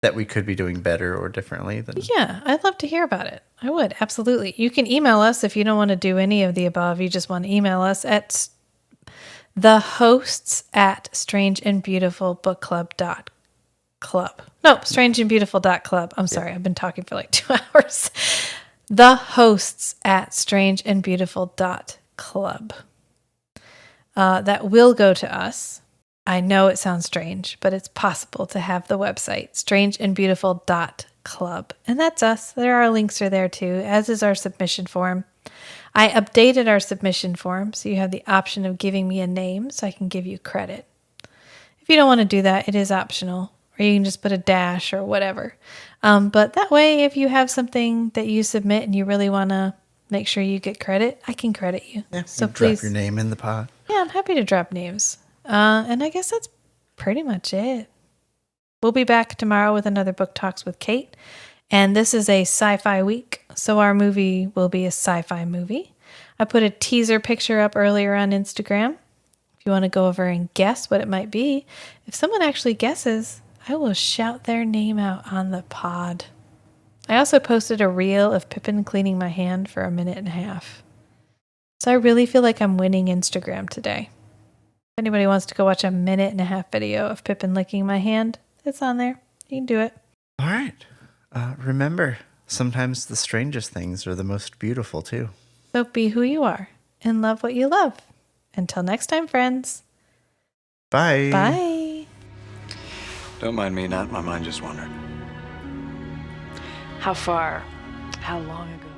that we could be doing better or differently, then Yeah, I'd love to hear about it. I would, absolutely. You can email us if you don't want to do any of the above. You just want to email us at strangeandbeautifulbookclub.club. No, strangeandbeautiful.club. I'm sorry, I've been talking for like 2 hours. strangeandbeautiful.club. That will go to us. I know it sounds strange, but it's possible to have the website, strangeandbeautiful.club. And that's us. Our links are there too, as is our submission form. I updated our submission form, so you have the option of giving me a name so I can give you credit. If you don't want to do that, it is optional, or you can just put a dash or whatever. But that way, if you have something that you submit and you really want to make sure you get credit, I can credit you. yeah, So you please, drop your name in the pot. yeah, I'm happy to drop names. And I guess that's pretty much it. We'll be back tomorrow with another Book Talks with Kate. And this is a sci-fi week, so our movie will be a sci-fi movie. I put a teaser picture up earlier on Instagram. If you want to go over and guess what it might be, if someone actually guesses, I will shout their name out on the pod. I also posted a reel of Pippin cleaning my hand for 1.5 minutes. So I really feel like I'm winning Instagram today. If anybody wants to go watch a 1.5 minute video of Pippin licking my hand, it's on there. You can do it. All right. Remember, sometimes the strangest things are the most beautiful too. So be who you are and love what you love. Until next time, friends. Bye. Bye. Don't mind me, Nat. My mind just wandered. How far? How long ago?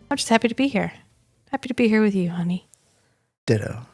I'm just happy to be here. Happy to be here with you, honey. Ditto.